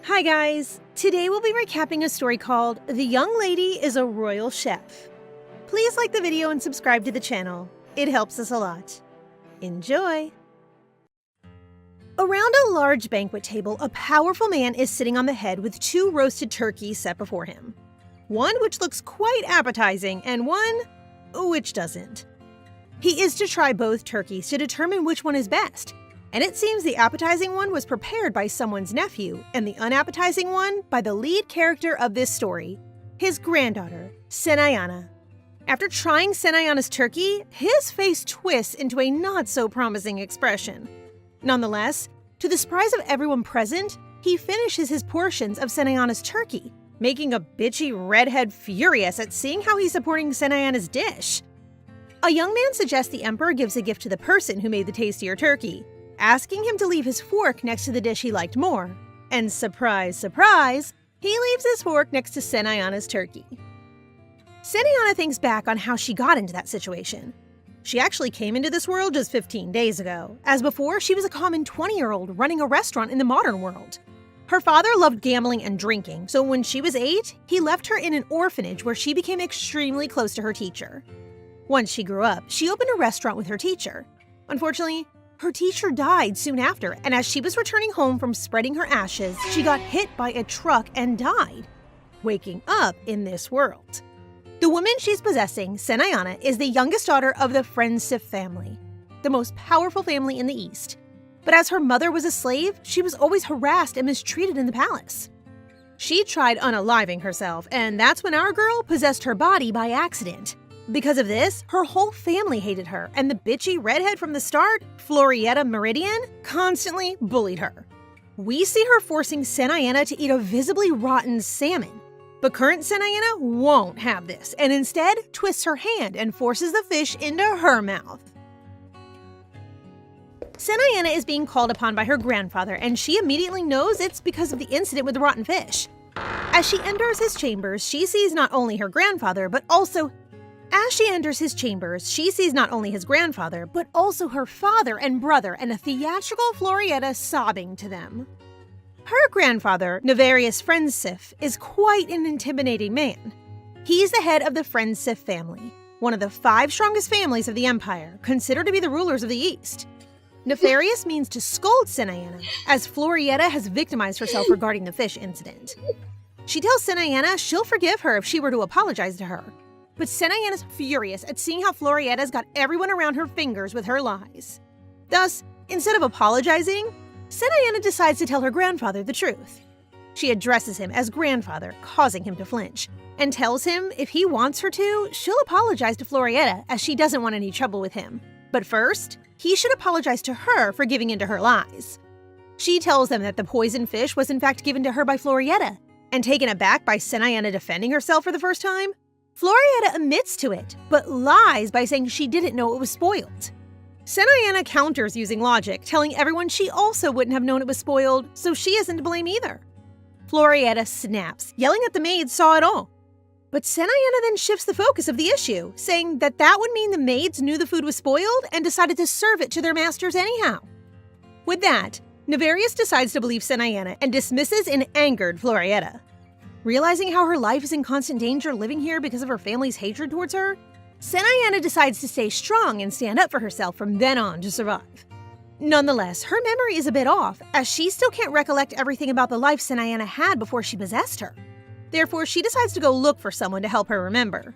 Hi guys! Today we'll be recapping a story called The Young Lady is a Royal Chef. Please like the video and subscribe to the channel. It helps us a lot. Enjoy! Around a large banquet table, a powerful man is sitting on the head with two roasted turkeys set before him. One which looks quite appetizing and one which doesn't. He is to try both turkeys to determine which one is best. And it seems the appetizing one was prepared by someone's nephew, and the unappetizing one by the lead character of this story, his granddaughter, Senayana. After trying Senayana's turkey, his face twists into a not-so-promising expression. Nonetheless, to the surprise of everyone present, he finishes his portions of Senayana's turkey, making a bitchy redhead furious at seeing how he's supporting Senayana's dish. A young man suggests the emperor gives a gift to the person who made the tastier turkey, asking him to leave his fork next to the dish he liked more. And surprise, surprise, he leaves his fork next to Senayana's turkey. Senayana thinks back on how she got into that situation. She actually came into this world just 15 days ago, as before she was a common 20-year-old running a restaurant in the modern world. Her father loved gambling and drinking, so when she was 8, he left her in an orphanage where she became extremely close to her teacher. Once she grew up, she opened a restaurant with her teacher. Unfortunately, her teacher died soon after, and as she was returning home from spreading her ashes, she got hit by a truck and died, waking up in this world. The woman she's possessing, Senayana, is the youngest daughter of the Friendsif family, the most powerful family in the East. But as her mother was a slave, she was always harassed and mistreated in the palace. She tried unaliving herself, and that's when our girl possessed her body by accident. Because of this, her whole family hated her, and the bitchy redhead from the start, Florietta Meridian, constantly bullied her. We see her forcing Senayana to eat a visibly rotten salmon. But current Senayana won't have this, and instead twists her hand and forces the fish into her mouth. Senayana is being called upon by her grandfather, and she immediately knows it's because of the incident with the rotten fish. As she enters his chambers, she sees not only her grandfather, but also her father and brother and a theatrical Florietta sobbing to them. Her grandfather, Navarius Friendsif, is quite an intimidating man. He's the head of the Friendsif family, one of the 5 strongest families of the empire, considered to be the rulers of the East. Nefarious means to scold Senayana, as Florietta has victimized herself regarding the fish incident. She tells Senayana she'll forgive her if she were to apologize to her. But Senayana's furious at seeing how Florietta's got everyone around her fingers with her lies. Thus, instead of apologizing, Senayana decides to tell her grandfather the truth. She addresses him as grandfather, causing him to flinch, and tells him if he wants her to, she'll apologize to Florietta as she doesn't want any trouble with him. But first, he should apologize to her for giving in to her lies. She tells them that the poisoned fish was in fact given to her by Florietta, and taken aback by Senayana defending herself for the first time, Florietta admits to it, but lies by saying she didn't know it was spoiled. Senayana counters using logic, telling everyone she also wouldn't have known it was spoiled, so she isn't to blame either. Florietta snaps, yelling that the maids saw it all. But Senayana then shifts the focus of the issue, saying that would mean the maids knew the food was spoiled and decided to serve it to their masters anyhow. With that, Navarius decides to believe Senayana and dismisses an angered Florietta. Realizing how her life is in constant danger living here because of her family's hatred towards her, Senayana decides to stay strong and stand up for herself from then on to survive. Nonetheless, her memory is a bit off, as she still can't recollect everything about the life Senayana had before she possessed her. Therefore, she decides to go look for someone to help her remember.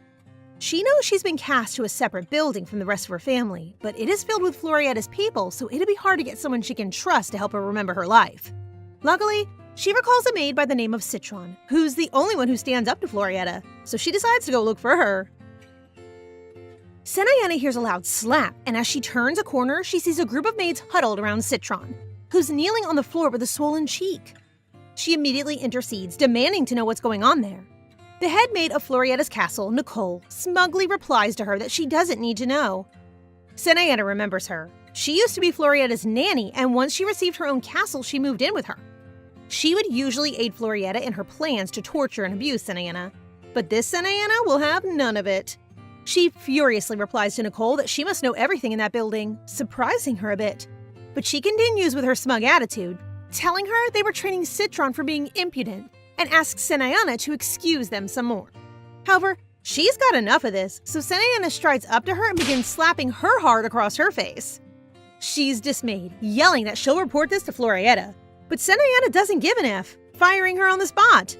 She knows she's been cast to a separate building from the rest of her family, but it is filled with Florietta's people, so it'd be hard to get someone she can trust to help her remember her life. Luckily, she recalls a maid by the name of Citron, who's the only one who stands up to Florietta, so she decides to go look for her. Senayana hears a loud slap, and as she turns a corner, she sees a group of maids huddled around Citron, who's kneeling on the floor with a swollen cheek. She immediately intercedes, demanding to know what's going on there. The head maid of Florietta's castle, Nicole, smugly replies to her that she doesn't need to know. Senayana remembers her. She used to be Florietta's nanny, and once she received her own castle, she moved in with her. She would usually aid Florietta in her plans to torture and abuse Senayana, but this Senayana will have none of it. She furiously replies to Nicole that she must know everything in that building, surprising her a bit. But she continues with her smug attitude, telling her they were training Citron for being impudent and asks Senayana to excuse them some more. However, she's got enough of this, so Senayana strides up to her and begins slapping her hard across her face. She's dismayed, yelling that she'll report this to Florietta, but Senayana doesn't give an F, firing her on the spot.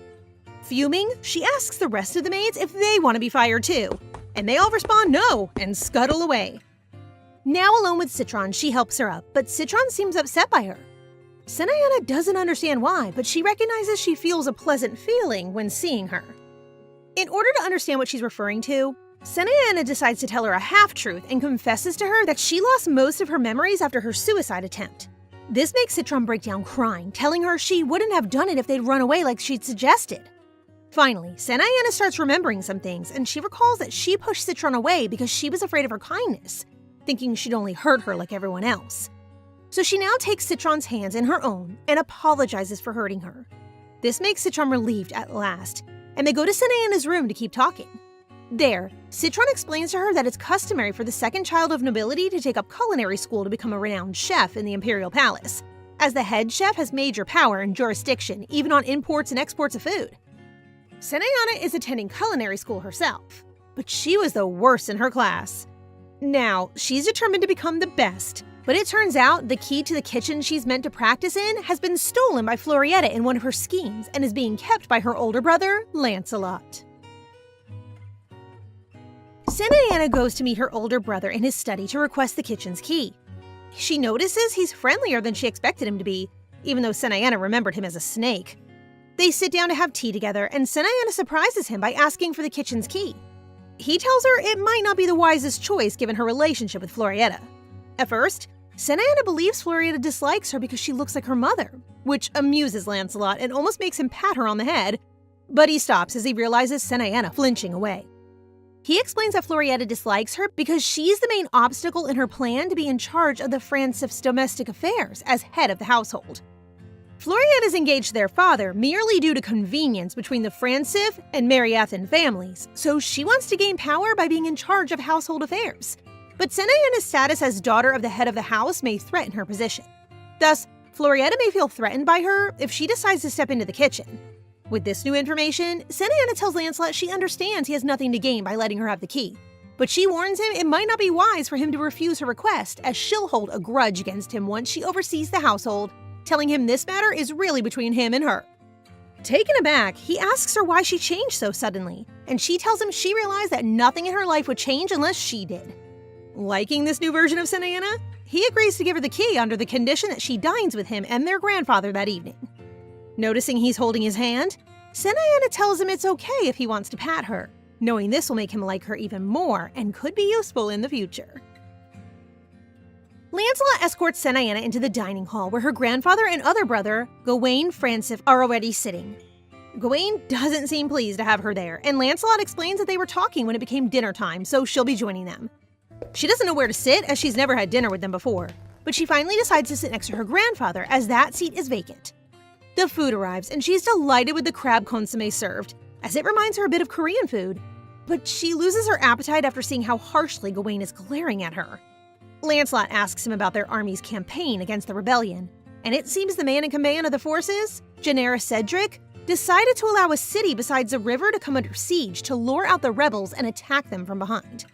Fuming, she asks the rest of the maids if they want to be fired too, and they all respond no and scuttle away. Now alone with Citron, she helps her up, but Citron seems upset by her. Senayana doesn't understand why, but she recognizes she feels a pleasant feeling when seeing her. In order to understand what she's referring to, Senayana decides to tell her a half-truth and confesses to her that she lost most of her memories after her suicide attempt. This makes Citron break down crying, telling her she wouldn't have done it if they'd run away like she'd suggested. Finally, Senayana starts remembering some things, and she recalls that she pushed Citron away because she was afraid of her kindness, thinking she'd only hurt her like everyone else. So she now takes Citron's hands in her own and apologizes for hurting her. This makes Citron relieved at last, and they go to Senayana's room to keep talking. There, Citron explains to her that it's customary for the second child of nobility to take up culinary school to become a renowned chef in the imperial palace, as the head chef has major power and jurisdiction even on imports and exports of food. Senayana is attending culinary school herself, but she was the worst in her class. Now, she's determined to become the best, but it turns out the key to the kitchen she's meant to practice in has been stolen by Florietta in one of her schemes and is being kept by her older brother, Lancelot. Senayana goes to meet her older brother in his study to request the kitchen's key. She notices he's friendlier than she expected him to be, even though Senayana remembered him as a snake. They sit down to have tea together, and Senayana surprises him by asking for the kitchen's key. He tells her it might not be the wisest choice given her relationship with Florietta. At first, Senayana believes Florietta dislikes her because she looks like her mother, which amuses Lancelot and almost makes him pat her on the head, but he stops as he realizes Senayana flinching away. He explains that Florietta dislikes her because she's the main obstacle in her plan to be in charge of the Francif's domestic affairs as head of the household. Florietta's engaged their father merely due to convenience between the Francif and Mariathan families, so she wants to gain power by being in charge of household affairs. But Senayana's status as daughter of the head of the house may threaten her position. Thus, Florietta may feel threatened by her if she decides to step into the kitchen. With this new information, Senayana tells Lancelot she understands he has nothing to gain by letting her have the key, but she warns him it might not be wise for him to refuse her request, as she'll hold a grudge against him once she oversees the household, telling him this matter is really between him and her. Taken aback, he asks her why she changed so suddenly, and she tells him she realized that nothing in her life would change unless she did. Liking this new version of Senayana, he agrees to give her the key under the condition that she dines with him and their grandfather that evening. Noticing he's holding his hand, Senayana tells him it's okay if he wants to pat her, knowing this will make him like her even more and could be useful in the future. Lancelot escorts Senayana into the dining hall where her grandfather and other brother, Gawain Francif, are already sitting. Gawain doesn't seem pleased to have her there, and Lancelot explains that they were talking when it became dinner time, so she'll be joining them. She doesn't know where to sit as she's never had dinner with them before, but she finally decides to sit next to her grandfather as that seat is vacant. The food arrives, and she's delighted with the crab consommé served, as it reminds her a bit of Korean food. But she loses her appetite after seeing how harshly Gawain is glaring at her. Lancelot asks him about their army's campaign against the rebellion, and it seems the man in command of the forces, General Cedric, decided to allow a city besides a river to come under siege to lure out the rebels and attack them from behind.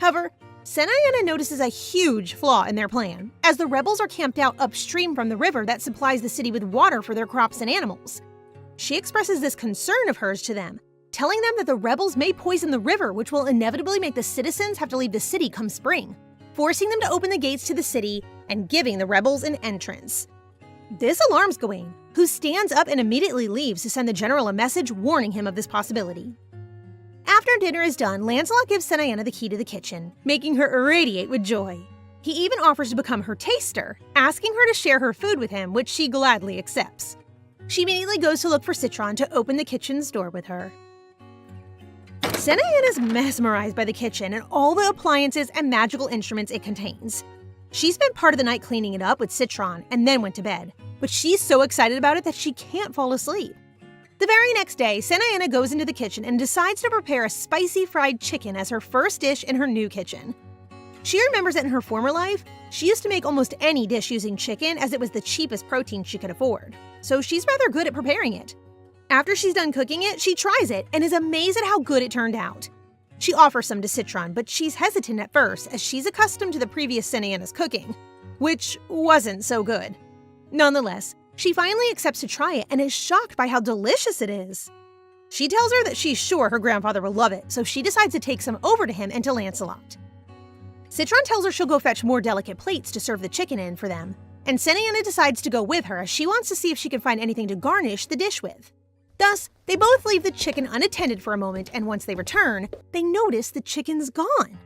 However, Senayana notices a huge flaw in their plan, as the rebels are camped out upstream from the river that supplies the city with water for their crops and animals. She expresses this concern of hers to them, telling them that the rebels may poison the river, which will inevitably make the citizens have to leave the city come spring, forcing them to open the gates to the city and giving the rebels an entrance. This alarms Gawain, who stands up and immediately leaves to send the general a message warning him of this possibility. After dinner is done, Lancelot gives Senayana the key to the kitchen, making her irradiate with joy. He even offers to become her taster, asking her to share her food with him, which she gladly accepts. She immediately goes to look for Citron to open the kitchen's door with her. Senayana is mesmerized by the kitchen and all the appliances and magical instruments it contains. She spent part of the night cleaning it up with Citron and then went to bed, but she's so excited about it that she can't fall asleep. The very next day, Senayana goes into the kitchen and decides to prepare a spicy fried chicken as her first dish in her new kitchen. She remembers that in her former life, she used to make almost any dish using chicken as it was the cheapest protein she could afford, so she's rather good at preparing it. After she's done cooking it, she tries it and is amazed at how good it turned out. She offers some to Citron, but she's hesitant at first as she's accustomed to the previous Senayana's cooking, which wasn't so good. Nonetheless, she finally accepts to try it and is shocked by how delicious it is. She tells her that she's sure her grandfather will love it, so she decides to take some over to him and to Lancelot. Citron tells her she'll go fetch more delicate plates to serve the chicken in for them, and Senayana decides to go with her as she wants to see if she can find anything to garnish the dish with. Thus, they both leave the chicken unattended for a moment, and once they return, they notice the chicken's gone.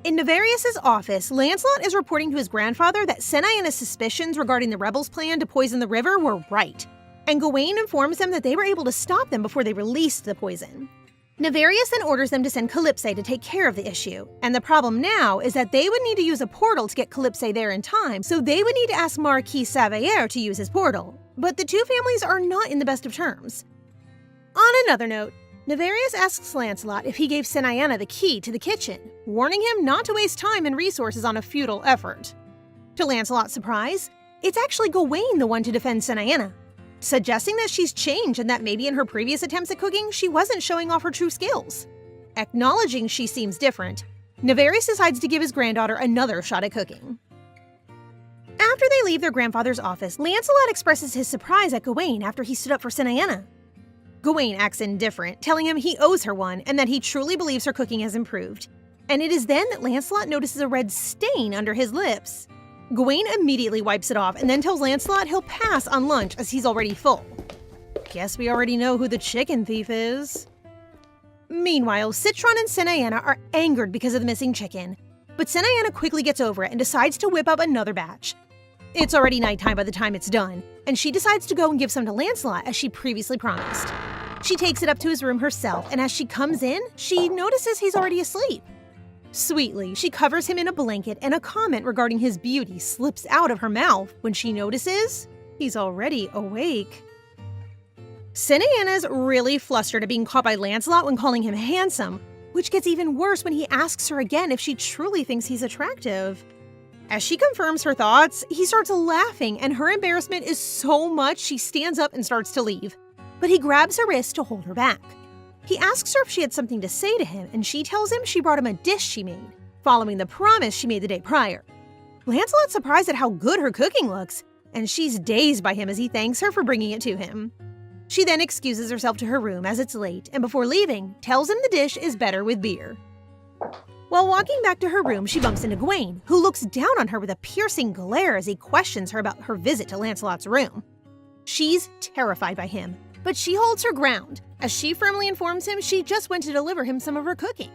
In Nefarious' office, Lancelot is reporting to his grandfather that Senayana's suspicions regarding the rebels' plan to poison the river were right, and Gawain informs them that they were able to stop them before they released the poison. Nefarious then orders them to send Calypso to take care of the issue, and the problem now is that they would need to use a portal to get Calypso there in time, so they would need to ask Marquis Savayer to use his portal. But the two families are not in the best of terms. On another note, Nefarious asks Lancelot if he gave Senayana the key to the kitchen, warning him not to waste time and resources on a futile effort. To Lancelot's surprise, it's actually Gawain the one to defend Senayana, suggesting that she's changed and that maybe in her previous attempts at cooking, she wasn't showing off her true skills. Acknowledging she seems different, Nefarious decides to give his granddaughter another shot at cooking. After they leave their grandfather's office, Lancelot expresses his surprise at Gawain after he stood up for Senayana. Gawain acts indifferent, telling him he owes her one and that he truly believes her cooking has improved. And it is then that Lancelot notices a red stain under his lips. Gawain immediately wipes it off and then tells Lancelot he'll pass on lunch as he's already full. Guess we already know who the chicken thief is. Meanwhile, Citron and Senayana are angered because of the missing chicken, but Senayana quickly gets over it and decides to whip up another batch. It's already nighttime by the time it's done, and she decides to go and give some to Lancelot as she previously promised. She takes it up to his room herself, and as she comes in, she notices he's already asleep. Sweetly, she covers him in a blanket, and a comment regarding his beauty slips out of her mouth when she notices he's already awake. Senayana's really flustered at being caught by Lancelot when calling him handsome, which gets even worse when he asks her again if she truly thinks he's attractive. As she confirms her thoughts, he starts laughing, and her embarrassment is so much she stands up and starts to leave. But he grabs her wrist to hold her back. He asks her if she had something to say to him, and she tells him she brought him a dish she made, following the promise she made the day prior. Lancelot's surprised at how good her cooking looks, and she's dazed by him as he thanks her for bringing it to him. She then excuses herself to her room as it's late, and before leaving, tells him the dish is better with beer. While walking back to her room, she bumps into Gawain, who looks down on her with a piercing glare as he questions her about her visit to Lancelot's room. She's terrified by him, but she holds her ground, as she firmly informs him she just went to deliver him some of her cooking.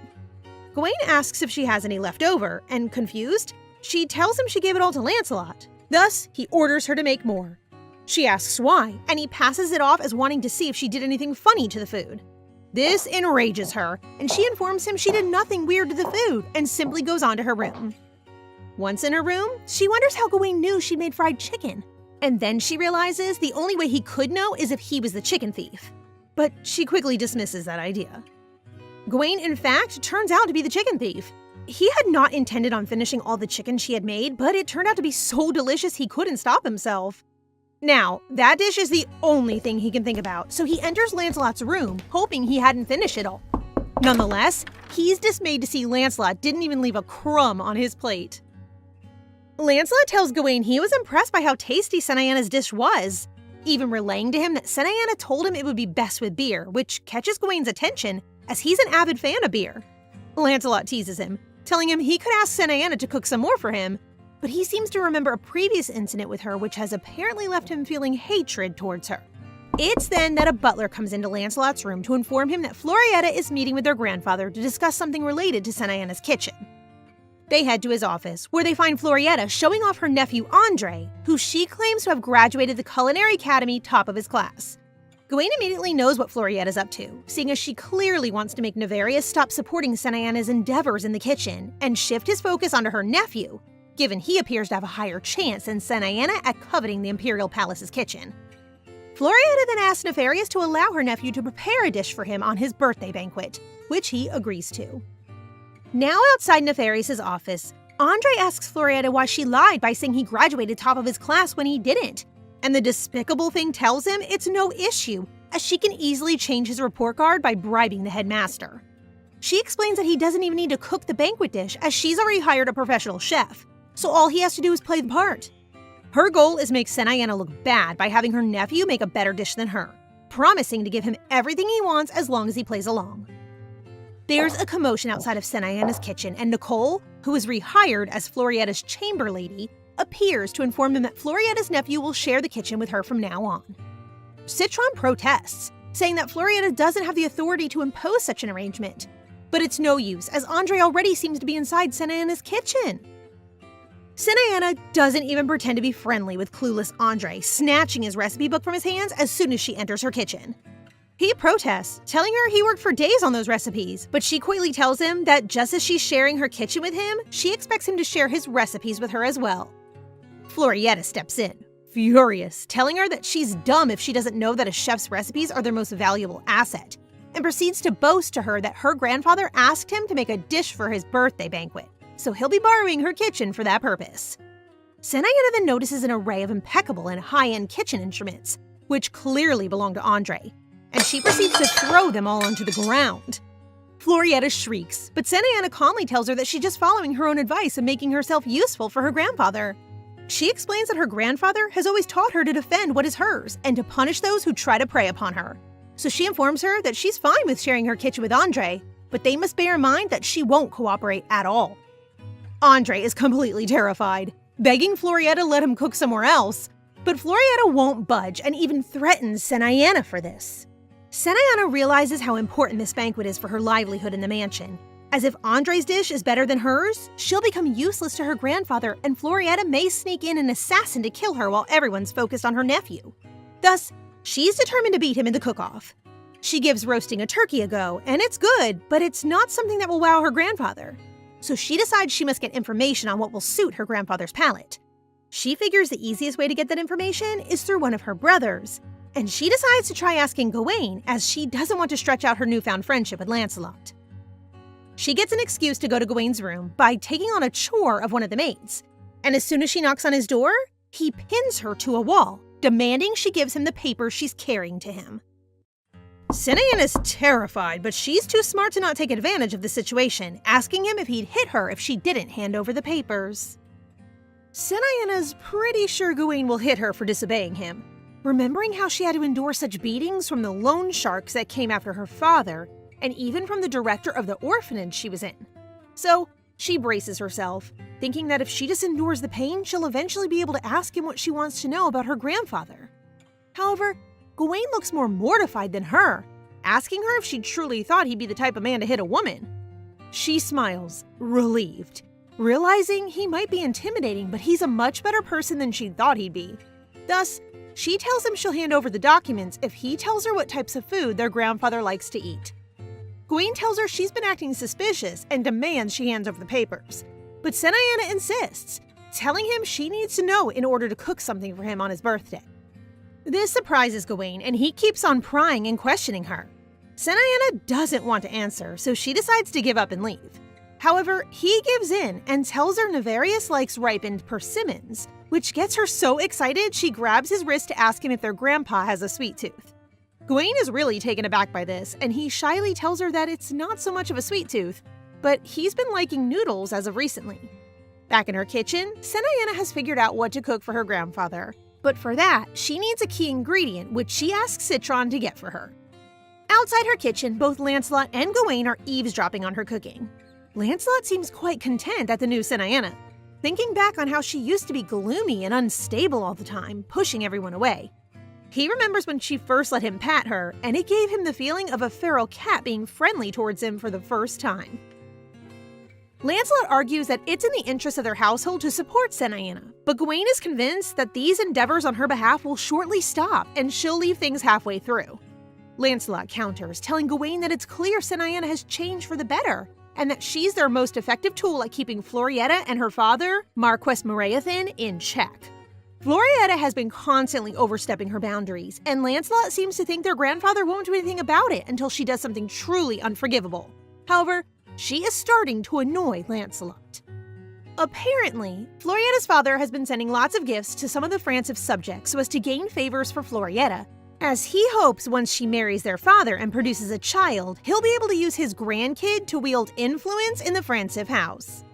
Gawain asks if she has any left over, and confused, she tells him she gave it all to Lancelot. Thus, he orders her to make more. She asks why, and he passes it off as wanting to see if she did anything funny to the food. This enrages her, and she informs him she did nothing weird to the food and simply goes on to her room. Once in her room, she wonders how Gawain knew she'd made fried chicken, and then she realizes the only way he could know is if he was the chicken thief. But she quickly dismisses that idea. Gawain, in fact, turns out to be the chicken thief. He had not intended on finishing all the chicken she had made, but it turned out to be so delicious he couldn't stop himself. Now, that dish is the only thing he can think about, so he enters Lancelot's room, hoping he hadn't finished it all. Nonetheless, he's dismayed to see Lancelot didn't even leave a crumb on his plate. Lancelot tells Gawain he was impressed by how tasty Senayana's dish was, even relaying to him that Senayana told him it would be best with beer, which catches Gawain's attention as he's an avid fan of beer. Lancelot teases him, telling him he could ask Senayana to cook some more for him, but he seems to remember a previous incident with her which has apparently left him feeling hatred towards her. It's then that a butler comes into Lancelot's room to inform him that Florietta is meeting with their grandfather to discuss something related to Senayana's kitchen. They head to his office, where they find Florietta showing off her nephew Andre, who she claims to have graduated the Culinary Academy top of his class. Gawain immediately knows what Florietta's up to, seeing as she clearly wants to make Nefarious stop supporting Senayana's endeavors in the kitchen and shift his focus onto her nephew, given he appears to have a higher chance than Senayana at coveting the Imperial Palace's kitchen. Florietta then asks Nefarious to allow her nephew to prepare a dish for him on his birthday banquet, which he agrees to. Now outside Nefarious' office, Andre asks Florietta why she lied by saying he graduated top of his class when he didn't. And the despicable thing tells him it's no issue, as she can easily change his report card by bribing the headmaster. She explains that he doesn't even need to cook the banquet dish, as she's already hired a professional chef, so all he has to do is play the part. Her goal is to make Senayana look bad by having her nephew make a better dish than her, promising to give him everything he wants as long as he plays along. There's a commotion outside of Senayana's kitchen, and Nicole, who is rehired as Florietta's chamber lady, appears to inform them that Florietta's nephew will share the kitchen with her from now on. Citron protests, saying that Florietta doesn't have the authority to impose such an arrangement. But it's no use, as Andre already seems to be inside Senayana's kitchen. Senayana doesn't even pretend to be friendly with clueless Andre, snatching his recipe book from his hands as soon as she enters her kitchen. He protests, telling her he worked for days on those recipes, but she quickly tells him that just as she's sharing her kitchen with him, she expects him to share his recipes with her as well. Florietta steps in, furious, telling her that she's dumb if she doesn't know that a chef's recipes are their most valuable asset, and proceeds to boast to her that her grandfather asked him to make a dish for his birthday banquet, so he'll be borrowing her kitchen for that purpose. Senayana then notices an array of impeccable and high-end kitchen instruments, which clearly belong to Andre, and she proceeds to throw them all onto the ground. Florietta shrieks, but Senayana calmly tells her that she's just following her own advice and making herself useful for her grandfather. She explains that her grandfather has always taught her to defend what is hers and to punish those who try to prey upon her. So she informs her that she's fine with sharing her kitchen with Andre, but they must bear in mind that she won't cooperate at all. Andre is completely terrified, begging Florietta to let him cook somewhere else, but Florietta won't budge and even threatens Senayana for this. Senayana realizes how important this banquet is for her livelihood in the mansion, as if Andre's dish is better than hers, she'll become useless to her grandfather and Florietta may sneak in an assassin to kill her while everyone's focused on her nephew. Thus, she's determined to beat him in the cook-off. She gives roasting a turkey a go, and it's good, but it's not something that will wow her grandfather. So she decides she must get information on what will suit her grandfather's palate. She figures the easiest way to get that information is through one of her brothers, and she decides to try asking Gawain, as she doesn't want to stretch out her newfound friendship with Lancelot. She gets an excuse to go to Gawain's room by taking on a chore of one of the maids, and as soon as she knocks on his door, he pins her to a wall, demanding she gives him the papers she's carrying to him. Senayana's terrified, but she's too smart to not take advantage of the situation, asking him if he'd hit her if she didn't hand over the papers. Senayana's pretty sure Gawain will hit her for disobeying him, remembering how she had to endure such beatings from the loan sharks that came after her father, and even from the director of the orphanage she was in. So she braces herself, thinking that if she just endures the pain, she'll eventually be able to ask him what she wants to know about her grandfather. However, Gawain looks more mortified than her, asking her if she truly thought he'd be the type of man to hit a woman. She smiles, relieved, realizing he might be intimidating, but he's a much better person than she thought he'd be. Thus, she tells him she'll hand over the documents if he tells her what types of food their grandfather likes to eat. Gawain tells her she's been acting suspicious and demands she hands over the papers, but Senayana insists, telling him she needs to know in order to cook something for him on his birthday. This surprises Gawain, and he keeps on prying and questioning her. Senayana doesn't want to answer, so she decides to give up and leave. However, he gives in and tells her Nefarious likes ripened persimmons, which gets her so excited she grabs his wrist to ask him if their grandpa has a sweet tooth. Gawain is really taken aback by this, and he shyly tells her that it's not so much of a sweet tooth, but he's been liking noodles as of recently. Back in her kitchen, Senayana has figured out what to cook for her grandfather, but for that, she needs a key ingredient, which she asks Citron to get for her. Outside her kitchen, both Lancelot and Gawain are eavesdropping on her cooking. Lancelot seems quite content at the new Senayana, thinking back on how she used to be gloomy and unstable all the time, pushing everyone away. He remembers when she first let him pat her, and it gave him the feeling of a feral cat being friendly towards him for the first time. Lancelot argues that it's in the interest of their household to support Senayana, but Gawain is convinced that these endeavors on her behalf will shortly stop and she'll leave things halfway through. Lancelot counters, telling Gawain that it's clear Senayana has changed for the better, and that she's their most effective tool at keeping Florietta and her father, Marquess Marathon, in check. Florietta has been constantly overstepping her boundaries, and Lancelot seems to think their grandfather won't do anything about it until she does something truly unforgivable. However, She is starting to annoy Lancelot. Apparently, Florietta's father has been sending lots of gifts to some of the Francis subjects so as to gain favors for Florietta, as he hopes once she marries their father and produces a child, he'll be able to use his grandkid to wield influence in the Francis house.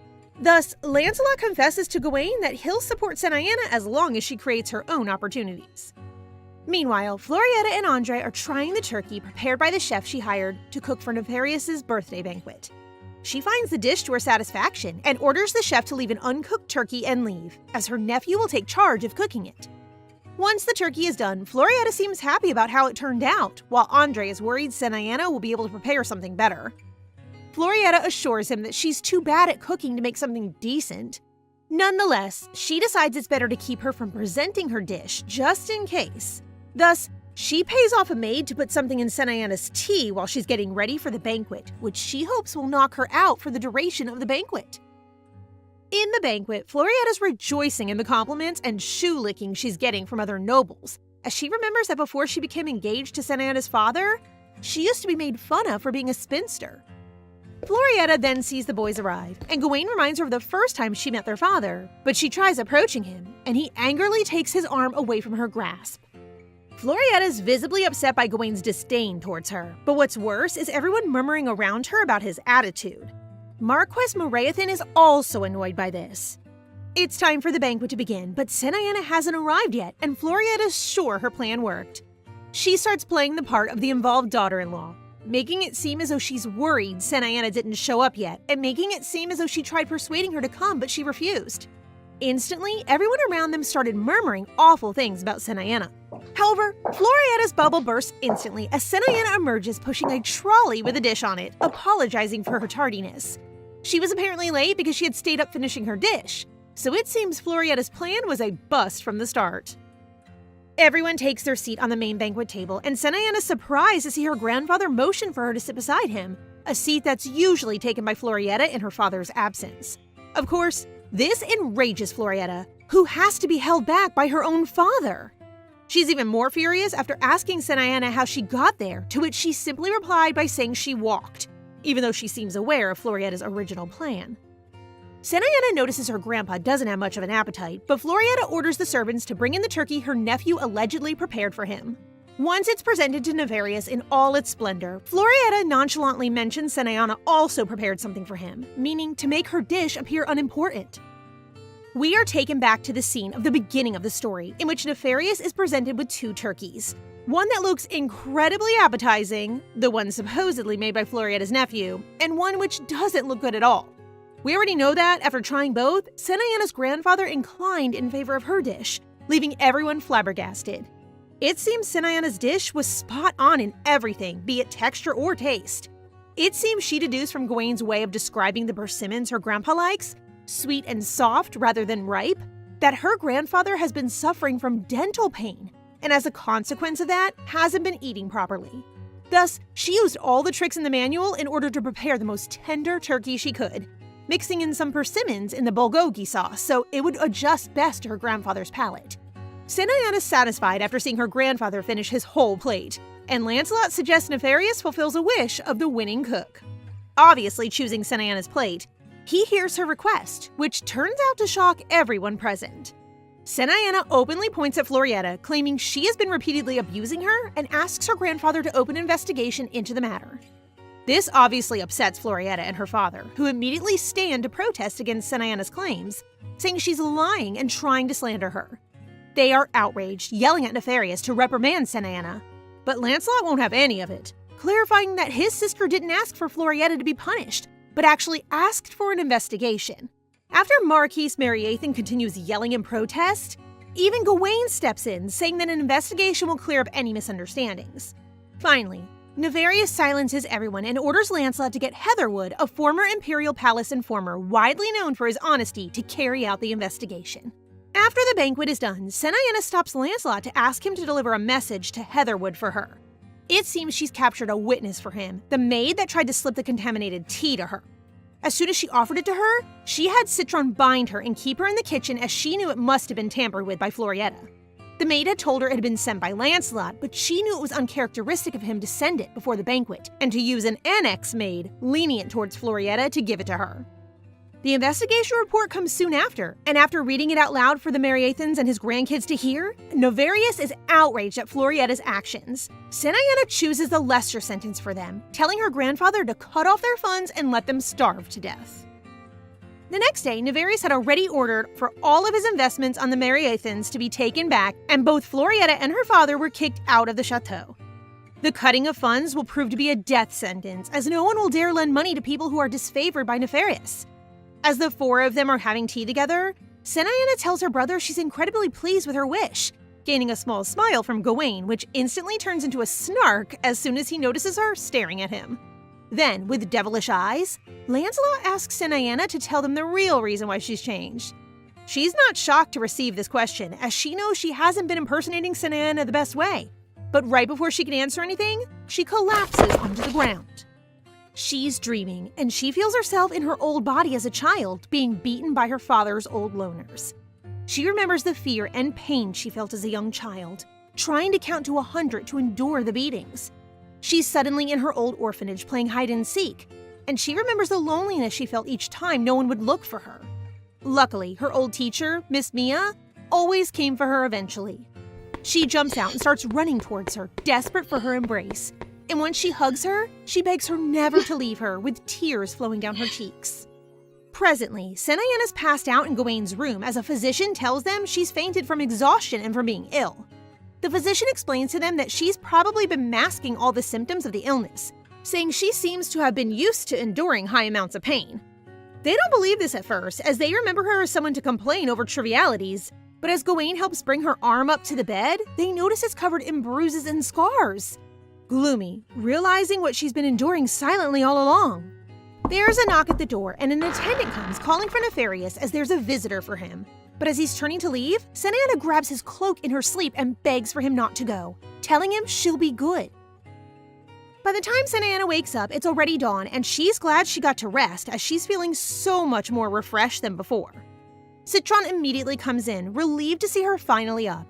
Thus, Lancelot confesses to Gawain that he'll support Senaiana as long as she creates her own opportunities. Meanwhile, Florietta and Andre are trying the turkey prepared by the chef she hired to cook for Nefarious' birthday banquet. She finds the dish to her satisfaction and orders the chef to leave an uncooked turkey and leave, as her nephew will take charge of cooking it. Once the turkey is done, Florietta seems happy about how it turned out, while Andre is worried Senaiana will be able to prepare something better. Florietta assures him that she's too bad at cooking to make something decent. Nonetheless, she decides it's better to keep her from presenting her dish, just in case. Thus, she pays off a maid to put something in Senaiana's tea while she's getting ready for the banquet, which she hopes will knock her out for the duration of the banquet. In the banquet, Florietta's rejoicing in the compliments and shoe-licking she's getting from other nobles, as she remembers that before she became engaged to Senaiana's father, she used to be made fun of for being a spinster. Florietta then sees the boys arrive, and Gawain reminds her of the first time she met their father, but she tries approaching him, and he angrily takes his arm away from her grasp. Florietta's visibly upset by Gawain's disdain towards her, but what's worse is everyone murmuring around her about his attitude. Marquess Marathon is also annoyed by this. It's time for the banquet to begin, but Senaiana hasn't arrived yet, and Florietta's sure her plan worked. She starts playing the part of the involved daughter-in-law, making it seem as though she's worried Senaiana didn't show up yet, and making it seem as though she tried persuading her to come, but she refused. Instantly, everyone around them started murmuring awful things about Senaiana. However, Florietta's bubble bursts instantly as Senaiana emerges pushing a trolley with a dish on it, apologizing for her tardiness. She was apparently late because she had stayed up finishing her dish, so it seems Florietta's plan was a bust from the start. Everyone takes their seat on the main banquet table, and Senaiana's surprised to see her grandfather motion for her to sit beside him, a seat that's usually taken by Florietta in her father's absence. Of course, this enrages Florietta, who has to be held back by her own father. She's even more furious after asking Senaiana how she got there, to which she simply replied by saying she walked, even though she seems aware of Florietta's original plan. Senaiana notices her grandpa doesn't have much of an appetite, but Florietta orders the servants to bring in the turkey her nephew allegedly prepared for him. Once it's presented to Nefarious in all its splendor, Florietta nonchalantly mentions Senaiana also prepared something for him, meaning to make her dish appear unimportant. We are taken back to the scene of the beginning of the story, in which Nefarious is presented with two turkeys. One that looks incredibly appetizing, the one supposedly made by Florietta's nephew, and one which doesn't look good at all. We already know that, after trying both, Senaiana's grandfather inclined in favor of her dish, leaving everyone flabbergasted. It seems Senaiana's dish was spot on in everything, be it texture or taste. It seems she deduced from Gawain's way of describing the persimmons her grandpa likes, sweet and soft rather than ripe, that her grandfather has been suffering from dental pain, and as a consequence of that, hasn't been eating properly. Thus, she used all the tricks in the manual in order to prepare the most tender turkey she could, mixing in some persimmons in the bulgogi sauce so it would adjust best to her grandfather's palate. Senaiana's satisfied after seeing her grandfather finish his whole plate, and Lancelot suggests Nefarious fulfills a wish of the winning cook. Obviously choosing Senaiana's plate, he hears her request, which turns out to shock everyone present. Senaiana openly points at Florietta, claiming she has been repeatedly abusing her, and asks her grandfather to open an investigation into the matter. This obviously upsets Florietta and her father, who immediately stand to protest against Senaiana's claims, saying she's lying and trying to slander her. They are outraged, yelling at Nefarious to reprimand Senaiana, but Lancelot won't have any of it, clarifying that his sister didn't ask for Florietta to be punished, but actually asked for an investigation. After Marquis Marathon continues yelling in protest, even Gawain steps in, saying that an investigation will clear up any misunderstandings. Finally, Nefarious silences everyone and orders Lancelot to get Heatherwood, a former Imperial Palace informer widely known for his honesty, to carry out the investigation. After the banquet is done, Senaiana stops Lancelot to ask him to deliver a message to Heatherwood for her. It seems she's captured a witness for him, the maid that tried to slip the contaminated tea to her. As soon as she offered it to her, she had Citron bind her and keep her in the kitchen as she knew it must have been tampered with by Florietta. The maid had told her it had been sent by Lancelot, but she knew it was uncharacteristic of him to send it before the banquet, and to use an annex maid, lenient towards Florietta, to give it to her. The investigation report comes soon after, and after reading it out loud for the Mariathans and his grandkids to hear, Novarius is outraged at Florietta's actions. Senayana chooses the lesser sentence for them, telling her grandfather to cut off their funds and let them starve to death. The next day, Novarius had already ordered for all of his investments on the Mariathans to be taken back, and both Florietta and her father were kicked out of the chateau. The cutting of funds will prove to be a death sentence, as no one will dare lend money to people who are disfavored by Nefarious. As the four of them are having tea together, Senayana tells her brother she's incredibly pleased with her wish, gaining a small smile from Gawain, which instantly turns into a snark as soon as he notices her staring at him. Then, with devilish eyes, Lancelot asks Senayana to tell them the real reason why she's changed. She's not shocked to receive this question, as she knows she hasn't been impersonating Senayana the best way. But right before she can answer anything, she collapses onto the ground. She's dreaming, and she feels herself in her old body as a child, being beaten by her father's old loners. She remembers the fear and pain she felt as a young child, trying to count to 100 to endure the beatings. She's suddenly in her old orphanage playing hide and seek, and she remembers the loneliness she felt each time no one would look for her. Luckily, her old teacher, Miss Mia, always came for her eventually. She jumps out and starts running towards her, desperate for her embrace. And once she hugs her, she begs her never to leave her, with tears flowing down her cheeks. Presently, Senayana's passed out in Gawain's room as a physician tells them she's fainted from exhaustion and from being ill. The physician explains to them that she's probably been masking all the symptoms of the illness, saying she seems to have been used to enduring high amounts of pain. They don't believe this at first, as they remember her as someone to complain over trivialities, but as Gawain helps bring her arm up to the bed, they notice it's covered in bruises and scars. Gloomy, realizing what she's been enduring silently all along. There's a knock at the door, and an attendant comes calling for Nefarious as there's a visitor for him. But as he's turning to leave, Senayana grabs his cloak in her sleep and begs for him not to go, telling him she'll be good. By the time Senayana wakes up, it's already dawn, and she's glad she got to rest as she's feeling so much more refreshed than before. Citron immediately comes in, relieved to see her finally up.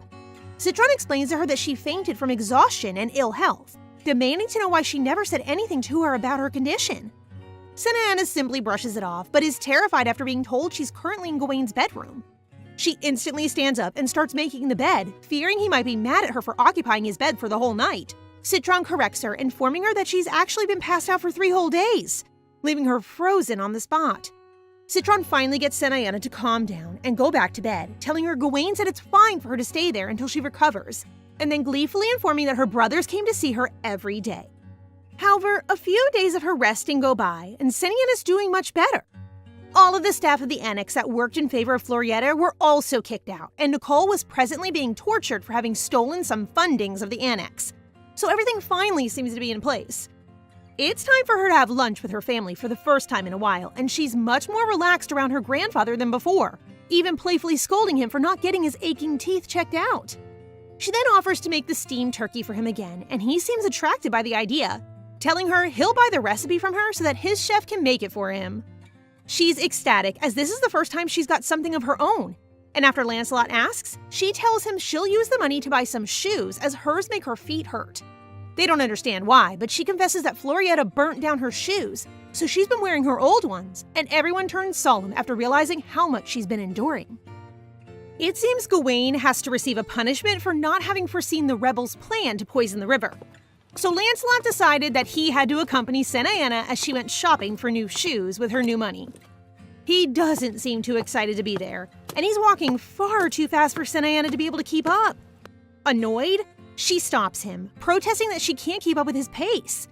Citron explains to her that she fainted from exhaustion and ill health, demanding to know why she never said anything to her about her condition. Senayana simply brushes it off, but is terrified after being told she's currently in Gawain's bedroom. She instantly stands up and starts making the bed, fearing he might be mad at her for occupying his bed for the whole night. Citron corrects her, informing her that she's actually been passed out for 3 whole days, leaving her frozen on the spot. Citron finally gets Senayana to calm down and go back to bed, telling her Gawain said it's fine for her to stay there until she recovers, and then gleefully informing that her brothers came to see her every day. However, a few days of her resting go by, and Senayana's doing much better. All of the staff of the annex that worked in favor of Florietta were also kicked out, and Nicole was presently being tortured for having stolen some fundings of the annex. So everything finally seems to be in place. It's time for her to have lunch with her family for the first time in a while, and she's much more relaxed around her grandfather than before, even playfully scolding him for not getting his aching teeth checked out. She then offers to make the steamed turkey for him again, and he seems attracted by the idea, telling her he'll buy the recipe from her so that his chef can make it for him. She's ecstatic, as this is the first time she's got something of her own. And after Lancelot asks, she tells him she'll use the money to buy some shoes, as hers make her feet hurt. They don't understand why, but she confesses that Florietta burnt down her shoes, so she's been wearing her old ones, and everyone turns solemn after realizing how much she's been enduring. It seems Gawain has to receive a punishment for not having foreseen the rebels' plan to poison the river. So Lancelot decided that he had to accompany Senayana as she went shopping for new shoes with her new money. He doesn't seem too excited to be there, and he's walking far too fast for Senayana to be able to keep up. Annoyed, she stops him, protesting that she can't keep up with his pace.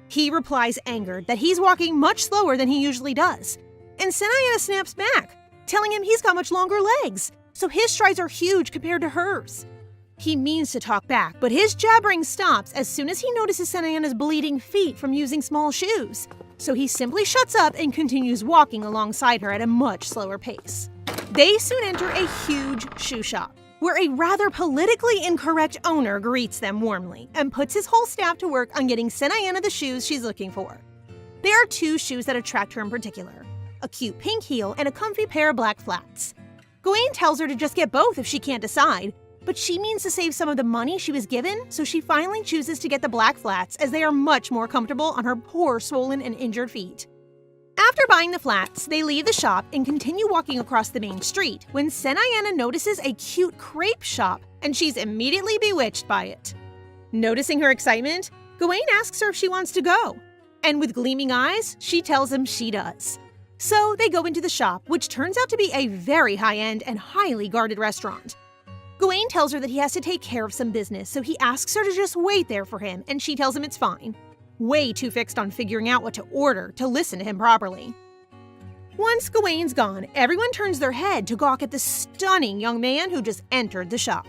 He replies angered that he's walking much slower than he usually does, and Senayana snaps back, telling him he's got much longer legs, so his strides are huge compared to hers. He means to talk back, but his jabbering stops as soon as he notices Senayana's bleeding feet from using small shoes. So he simply shuts up and continues walking alongside her at a much slower pace. They soon enter a huge shoe shop, where a rather politically incorrect owner greets them warmly and puts his whole staff to work on getting Senayana the shoes she's looking for. There are 2 shoes that attract her in particular, a cute pink heel and a comfy pair of black flats. Gawain tells her to just get both if she can't decide, but she means to save some of the money she was given, so she finally chooses to get the black flats as they are much more comfortable on her poor swollen and injured feet. After buying the flats, they leave the shop and continue walking across the main street when Senayana notices a cute crepe shop, and she's immediately bewitched by it. Noticing her excitement, Gawain asks her if she wants to go, and with gleaming eyes, she tells him she does. So they go into the shop, which turns out to be a very high-end and highly guarded restaurant. Gawain tells her that he has to take care of some business, so he asks her to just wait there for him, and she tells him it's fine. Way too fixed on figuring out what to order to listen to him properly. Once Gawain's gone, everyone turns their head to gawk at the stunning young man who just entered the shop.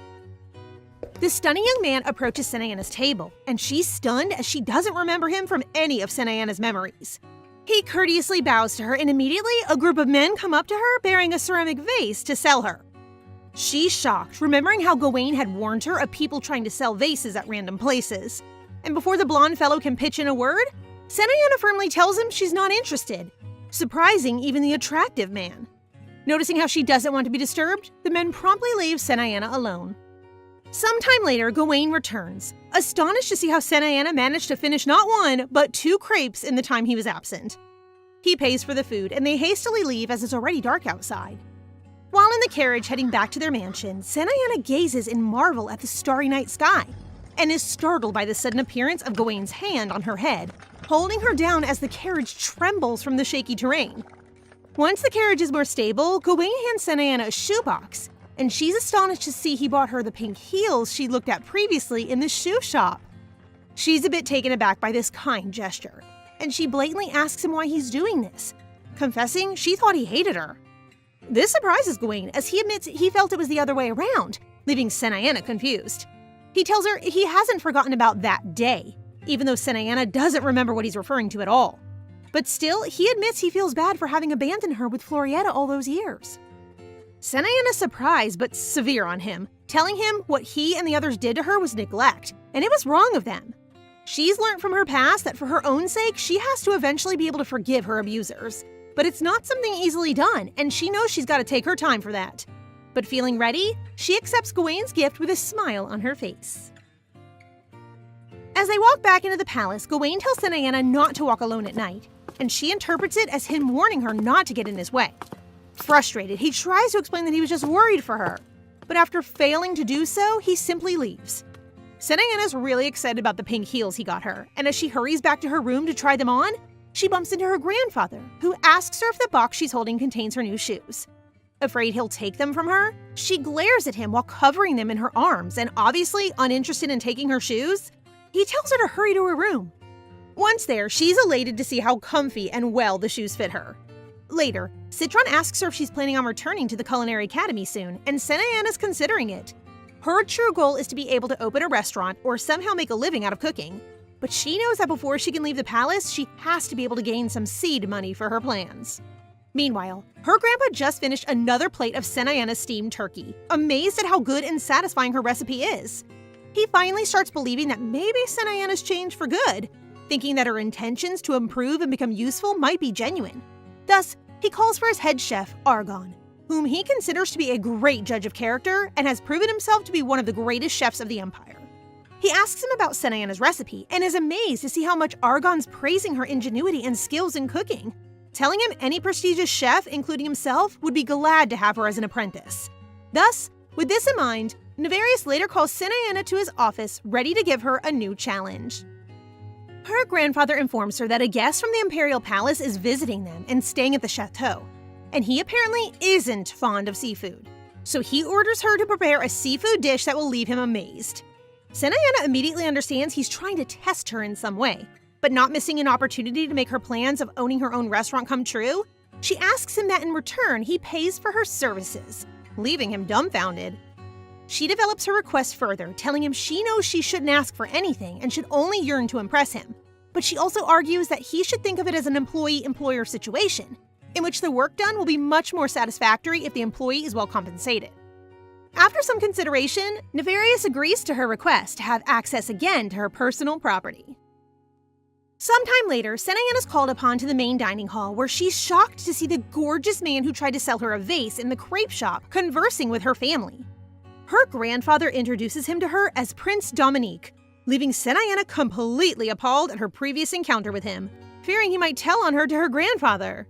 The stunning young man approaches Senayana's table, and she's stunned as she doesn't remember him from any of Senayana's memories. He courteously bows to her, and immediately a group of men come up to her bearing a ceramic vase to sell her. She's shocked, remembering how Gawain had warned her of people trying to sell vases at random places. And before the blonde fellow can pitch in a word, Senayana firmly tells him she's not interested, surprising even the attractive man. Noticing how she doesn't want to be disturbed, the men promptly leave Senayana alone. Sometime later, Gawain returns, astonished to see how Senayana managed to finish not one, but 2 crepes in the time he was absent. He pays for the food, and they hastily leave as it's already dark outside. While in the carriage heading back to their mansion, Senayana gazes in marvel at the starry night sky, and is startled by the sudden appearance of Gawain's hand on her head, holding her down as the carriage trembles from the shaky terrain. Once the carriage is more stable, Gawain hands Senayana a shoebox, and she's astonished to see he bought her the pink heels she looked at previously in the shoe shop. She's a bit taken aback by this kind gesture, and she blatantly asks him why he's doing this, confessing she thought he hated her. This surprises Gawain, as he admits he felt it was the other way around, leaving Senayana confused. He tells her he hasn't forgotten about that day, even though Senayana doesn't remember what he's referring to at all. But still, he admits he feels bad for having abandoned her with Florietta all those years. Senayana's surprised but severe on him, telling him what he and the others did to her was neglect, and it was wrong of them. She's learned from her past that for her own sake, she has to eventually be able to forgive her abusers. But it's not something easily done, and she knows she's got to take her time for that. But feeling ready, she accepts Gawain's gift with a smile on her face. As they walk back into the palace, Gawain tells Senayana not to walk alone at night, and she interprets it as him warning her not to get in his way. Frustrated, he tries to explain that he was just worried for her, but after failing to do so, he simply leaves. Senayana's really excited about the pink heels he got her, and as she hurries back to her room to try them on, she bumps into her grandfather, who asks her if the box she's holding contains her new shoes. Afraid he'll take them from her, she glares at him while covering them in her arms, and obviously uninterested in taking her shoes, he tells her to hurry to her room. Once there, she's elated to see how comfy and well the shoes fit her. Later, Citron asks her if she's planning on returning to the Culinary Academy soon, and Senayana's considering it. Her true goal is to be able to open a restaurant or somehow make a living out of cooking. But she knows that before she can leave the palace, she has to be able to gain some seed money for her plans. Meanwhile, her grandpa just finished another plate of Senayana's steamed turkey, amazed at how good and satisfying her recipe is. He finally starts believing that maybe Senayana's changed for good, thinking that her intentions to improve and become useful might be genuine. Thus, he calls for his head chef, Argon, whom he considers to be a great judge of character and has proven himself to be one of the greatest chefs of the empire. He asks him about Senayana's recipe and is amazed to see how much Argon's praising her ingenuity and skills in cooking, telling him any prestigious chef, including himself, would be glad to have her as an apprentice. Thus, with this in mind, Nefarious later calls Senayana to his office, ready to give her a new challenge. Her grandfather informs her that a guest from the Imperial Palace is visiting them and staying at the chateau, and he apparently isn't fond of seafood. So he orders her to prepare a seafood dish that will leave him amazed. Senayana immediately understands he's trying to test her in some way, but not missing an opportunity to make her plans of owning her own restaurant come true, she asks him that in return he pays for her services, leaving him dumbfounded. She develops her request further, telling him she knows she shouldn't ask for anything and should only yearn to impress him, but she also argues that he should think of it as an employee-employer situation, in which the work done will be much more satisfactory if the employee is well compensated. After some consideration, Nefarious agrees to her request to have access again to her personal property. Sometime later, Senayana is called upon to the main dining hall, where she's shocked to see the gorgeous man who tried to sell her a vase in the crepe shop conversing with her family. Her grandfather introduces him to her as Prince Dominique, leaving Senayana completely appalled at her previous encounter with him, fearing he might tell on her to her grandfather.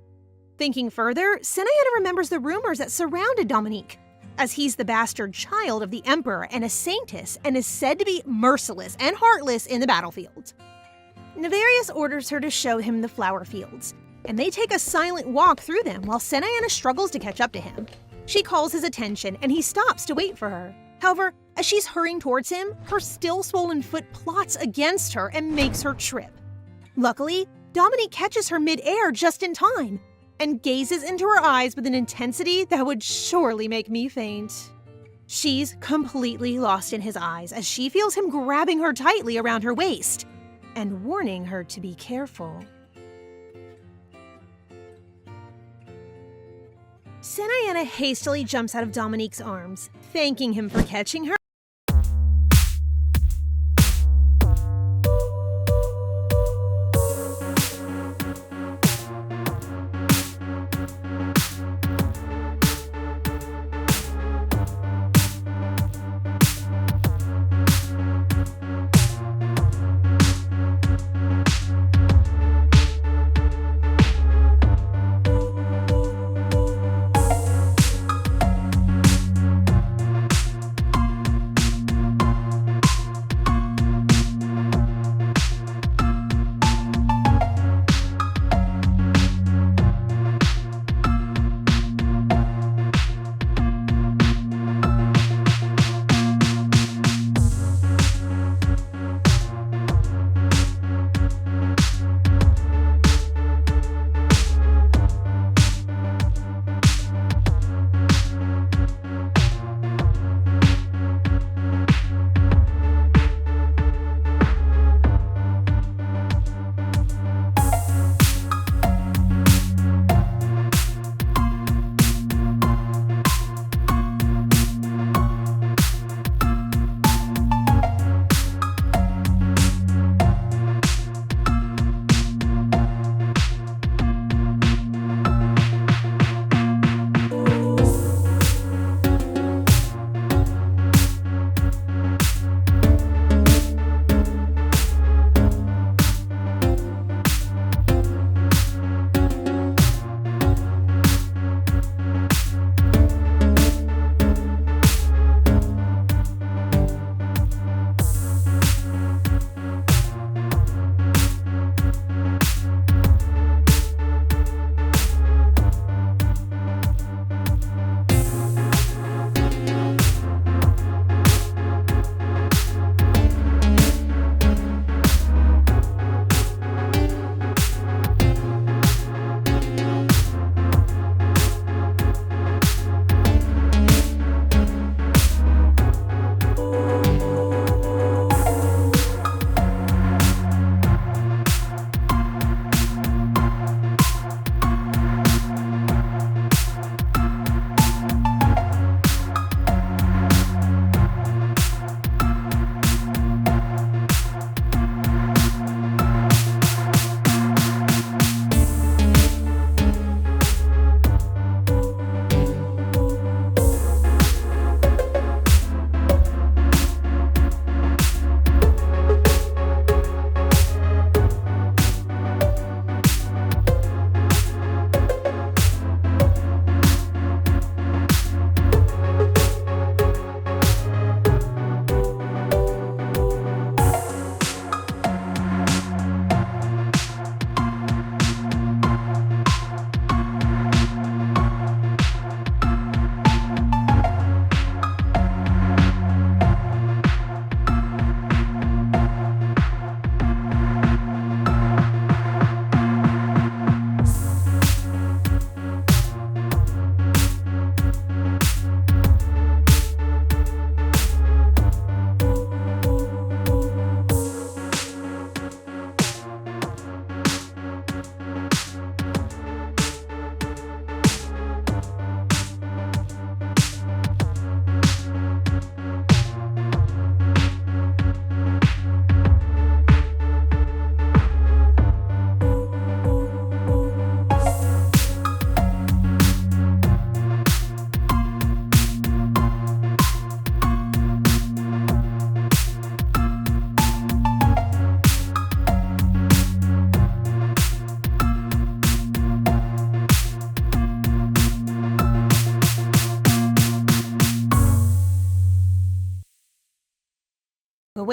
Thinking further, Senayana remembers the rumors that surrounded Dominique, as he's the bastard child of the Emperor and a saintess and is said to be merciless and heartless in the battlefield. Nefarious orders her to show him the flower fields, and they take a silent walk through them while Senayana struggles to catch up to him. She calls his attention and he stops to wait for her. However, as she's hurrying towards him, her still swollen foot plots against her and makes her trip. Luckily, Dominique catches her mid-air just in time and gazes into her eyes with an intensity that would surely make me faint. She's completely lost in his eyes as she feels him grabbing her tightly around her waist and warning her to be careful. Senayana hastily jumps out of Dominique's arms, thanking him for catching her.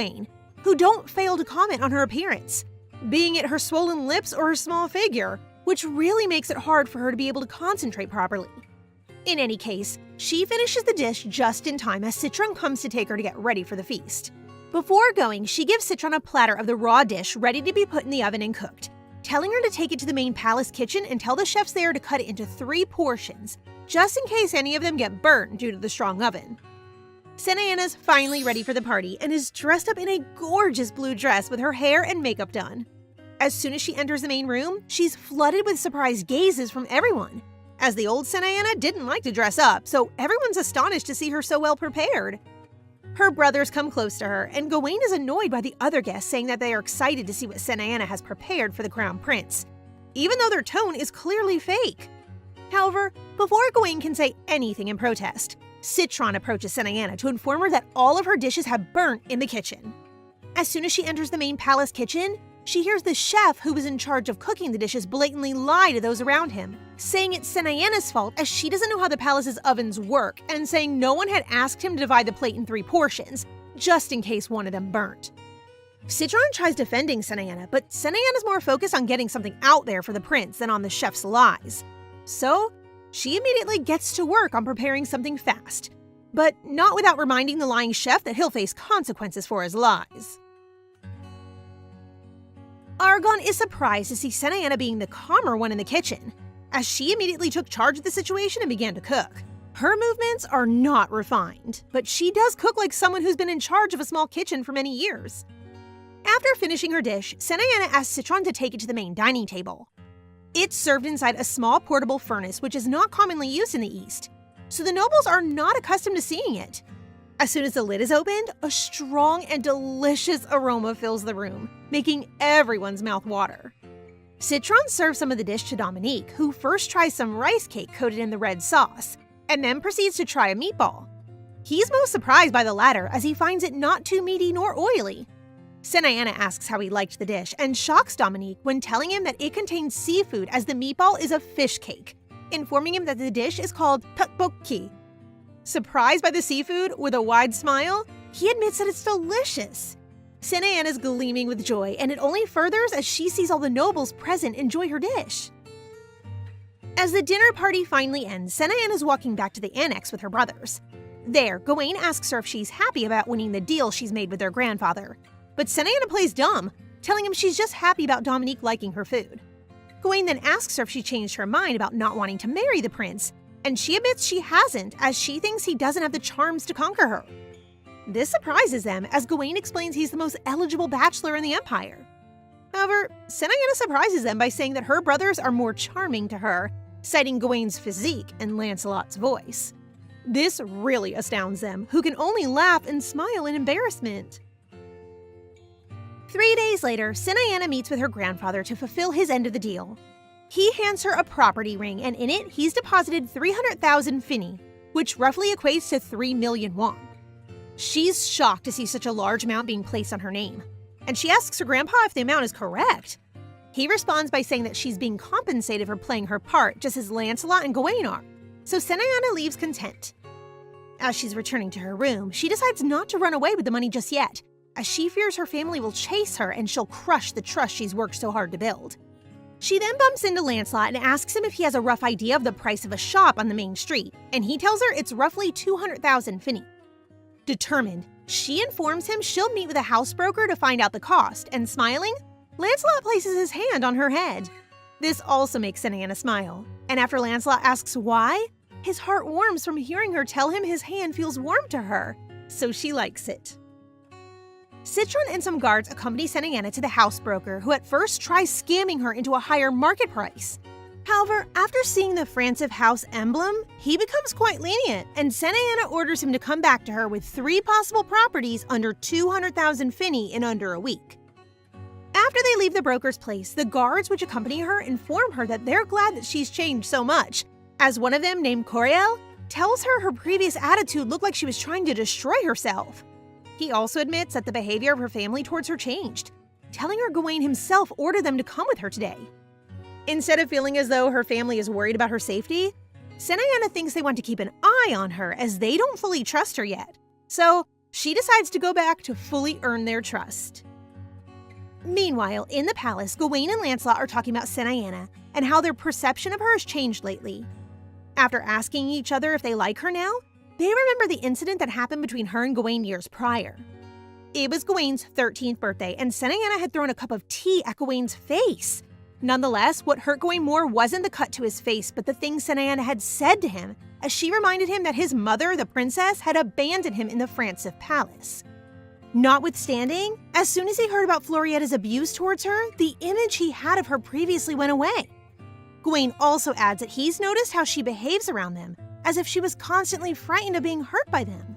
Gawain, who don't fail to comment on her appearance, being it her swollen lips or her small figure, which really makes it hard for her to be able to concentrate properly. In any case, she finishes the dish just in time as Citron comes to take her to get ready for the feast. Before going, she gives Citron a platter of the raw dish ready to be put in the oven and cooked, telling her to take it to the main palace kitchen and tell the chefs there to cut it into 3 portions, just in case any of them get burnt due to the strong oven. Sanayana's finally ready for the party and is dressed up in a gorgeous blue dress with her hair and makeup done. As soon as she enters the main room, she's flooded with surprised gazes from everyone, as the old Sanayana didn't like to dress up, so everyone's astonished to see her so well prepared. Her brothers come close to her, and Gawain is annoyed by the other guests saying that they are excited to see what Sanayana has prepared for the crown prince, even though their tone is clearly fake. However, before Gawain can say anything in protest, Citron approaches Sanayana to inform her that all of her dishes have burnt in the kitchen. As soon as she enters the main palace kitchen, she hears the chef who was in charge of cooking the dishes blatantly lie to those around him, saying it's Sanayana's fault as she doesn't know how the palace's ovens work, and saying no one had asked him to divide the plate in 3 portions, just in case one of them burnt. Citron tries defending Sanayana, but Sanayana's more focused on getting something out there for the prince than on the chef's lies. So, she immediately gets to work on preparing something fast, but not without reminding the lying chef that he'll face consequences for his lies. Argon is surprised to see Sanayana being the calmer one in the kitchen, as she immediately took charge of the situation and began to cook. Her movements are not refined, but she does cook like someone who's been in charge of a small kitchen for many years. After finishing her dish, Sanayana asks Citron to take it to the main dining table. It's served inside a small portable furnace, which is not commonly used in the East, so the nobles are not accustomed to seeing it. As soon as the lid is opened, a strong and delicious aroma fills the room, making everyone's mouth water. Citron serves some of the dish to Dominique, who first tries some rice cake coated in the red sauce, and then proceeds to try a meatball. He's most surprised by the latter, as he finds it not too meaty nor oily. Sanayana asks how he liked the dish and shocks Dominique when telling him that it contains seafood as the meatball is a fish cake, informing him that the dish is called tteokbokki. Surprised by the seafood with a wide smile, he admits that it's delicious. Sanayana is gleaming with joy, and it only furthers as she sees all the nobles present enjoy her dish. As the dinner party finally ends, Sanayana is walking back to the annex with her brothers. There, Gawain asks her if she's happy about winning the deal she's made with their grandfather. But Sanayana plays dumb, telling him she's just happy about Dominique liking her food. Gawain then asks her if she changed her mind about not wanting to marry the prince, and she admits she hasn't, as she thinks he doesn't have the charms to conquer her. This surprises them, as Gawain explains he's the most eligible bachelor in the Empire. However, Sanayana surprises them by saying that her brothers are more charming to her, citing Gawain's physique and Lancelot's voice. This really astounds them, who can only laugh and smile in embarrassment. 3 days later, Sanayana meets with her grandfather to fulfill his end of the deal. He hands her a property ring, and in it, he's deposited 300,000 finny, which roughly equates to 3 million won. She's shocked to see such a large amount being placed on her name, and she asks her grandpa if the amount is correct. He responds by saying that she's being compensated for playing her part, just as Lancelot and Gawain are, so Sanayana leaves content. As she's returning to her room, she decides not to run away with the money just yet, as she fears her family will chase her and she'll crush the trust she's worked so hard to build. She then bumps into Lancelot and asks him if he has a rough idea of the price of a shop on the main street, and he tells her it's roughly 200,000 finny. Determined, she informs him she'll meet with a housebroker to find out the cost, and smiling, Lancelot places his hand on her head. This also makes Sanayana smile, and after Lancelot asks why, his heart warms from hearing her tell him his hand feels warm to her, so she likes it. Citron and some guards accompany Sanayana to the housebroker, who at first tries scamming her into a higher market price. However, after seeing the Francev house emblem, he becomes quite lenient, and Sanayana orders him to come back to her with 3 possible properties under 200,000 finny in under a week. After they leave the broker's place, the guards which accompany her inform her that they're glad that she's changed so much, as one of them, named Coriel, tells her her previous attitude looked like she was trying to destroy herself. He also admits that the behavior of her family towards her changed, telling her Gawain himself ordered them to come with her today. Instead of feeling as though her family is worried about her safety, Sanayana thinks they want to keep an eye on her as they don't fully trust her yet. So, she decides to go back to fully earn their trust. Meanwhile, in the palace, Gawain and Lancelot are talking about Senna and how their perception of her has changed lately. After asking each other if they like her now, they remember the incident that happened between her and Gawain years prior. It was Gawain's 13th birthday, and Senna had thrown a cup of tea at Gawain's face. Nonetheless, what hurt Gawain more wasn't the cut to his face, but the things Senna had said to him, as she reminded him that his mother, the princess, had abandoned him in the Franciff palace. Notwithstanding, as soon as he heard about Florietta's abuse towards her, the image he had of her previously went away. Gawain also adds that he's noticed how she behaves around them, as if she was constantly frightened of being hurt by them.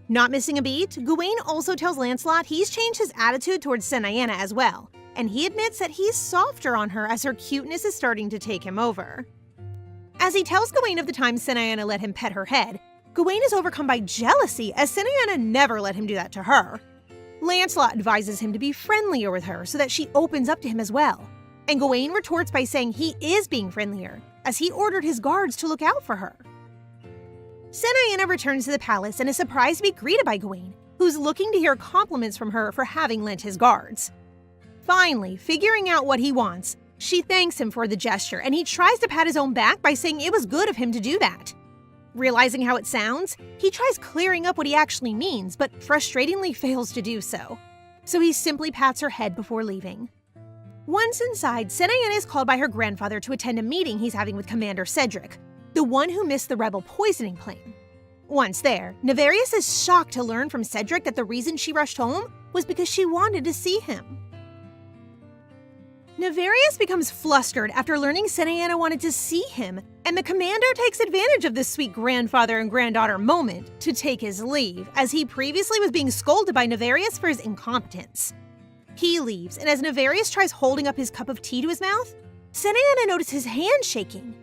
Not missing a beat, Gawain also tells Lancelot he's changed his attitude towards Senna as well, and he admits that he's softer on her as her cuteness is starting to take him over. As he tells Gawain of the time Senna let him pet her head, Gawain is overcome by jealousy as Senna never let him do that to her. Lancelot advises him to be friendlier with her so that she opens up to him as well, and Gawain retorts by saying he is being friendlier, as he ordered his guards to look out for her. Senna returns to the palace and is surprised to be greeted by Gawain, who's looking to hear compliments from her for having lent his guards. Finally, figuring out what he wants, she thanks him for the gesture, and he tries to pat his own back by saying it was good of him to do that. Realizing how it sounds, he tries clearing up what he actually means, but frustratingly fails to do so. So he simply pats her head before leaving. Once inside, Senna is called by her grandfather to attend a meeting he's having with Commander Cedric, the one who missed the rebel poisoning plan. Once there, Nefarious is shocked to learn from Cedric that the reason she rushed home was because she wanted to see him. Nefarious becomes flustered after learning Senna wanted to see him, and the commander takes advantage of this sweet grandfather and granddaughter moment to take his leave, as he previously was being scolded by Nefarious for his incompetence. He leaves, and as Nefarious tries holding up his cup of tea to his mouth, Senna notices his hand shaking.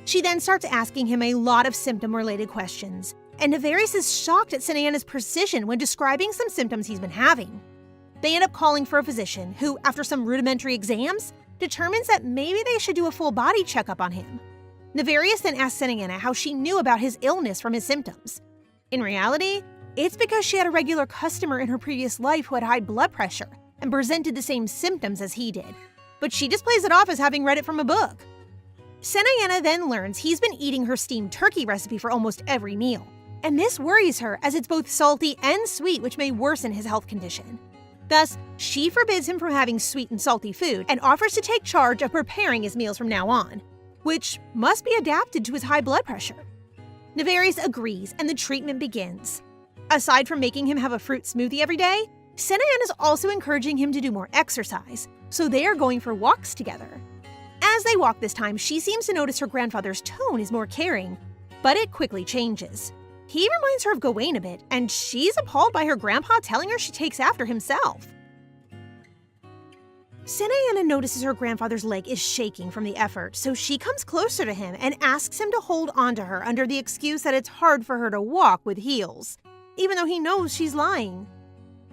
She then starts asking him a lot of symptom-related questions, and Nefarious is shocked at Senna's precision when describing some symptoms he's been having. They end up calling for a physician who, after some rudimentary exams, determines that maybe they should do a full body checkup on him. Nefarious then asks Senna how she knew about his illness from his symptoms. In reality, it's because she had a regular customer in her previous life who had high blood pressure and presented the same symptoms as he did, but she just plays it off as having read it from a book. Senna then learns he's been eating her steamed turkey recipe for almost every meal, and this worries her as it's both salty and sweet, which may worsen his health condition. Thus, she forbids him from having sweet and salty food and offers to take charge of preparing his meals from now on, which must be adapted to his high blood pressure. Nefarious agrees and the treatment begins. Aside from making him have a fruit smoothie every day, Senna is also encouraging him to do more exercise, so they are going for walks together. As they walk this time, she seems to notice her grandfather's tone is more caring, but it quickly changes. He reminds her of Gawain a bit, and she's appalled by her grandpa telling her she takes after himself. Senna notices her grandfather's leg is shaking from the effort, so she comes closer to him and asks him to hold onto her under the excuse that it's hard for her to walk with heels, even though he knows she's lying.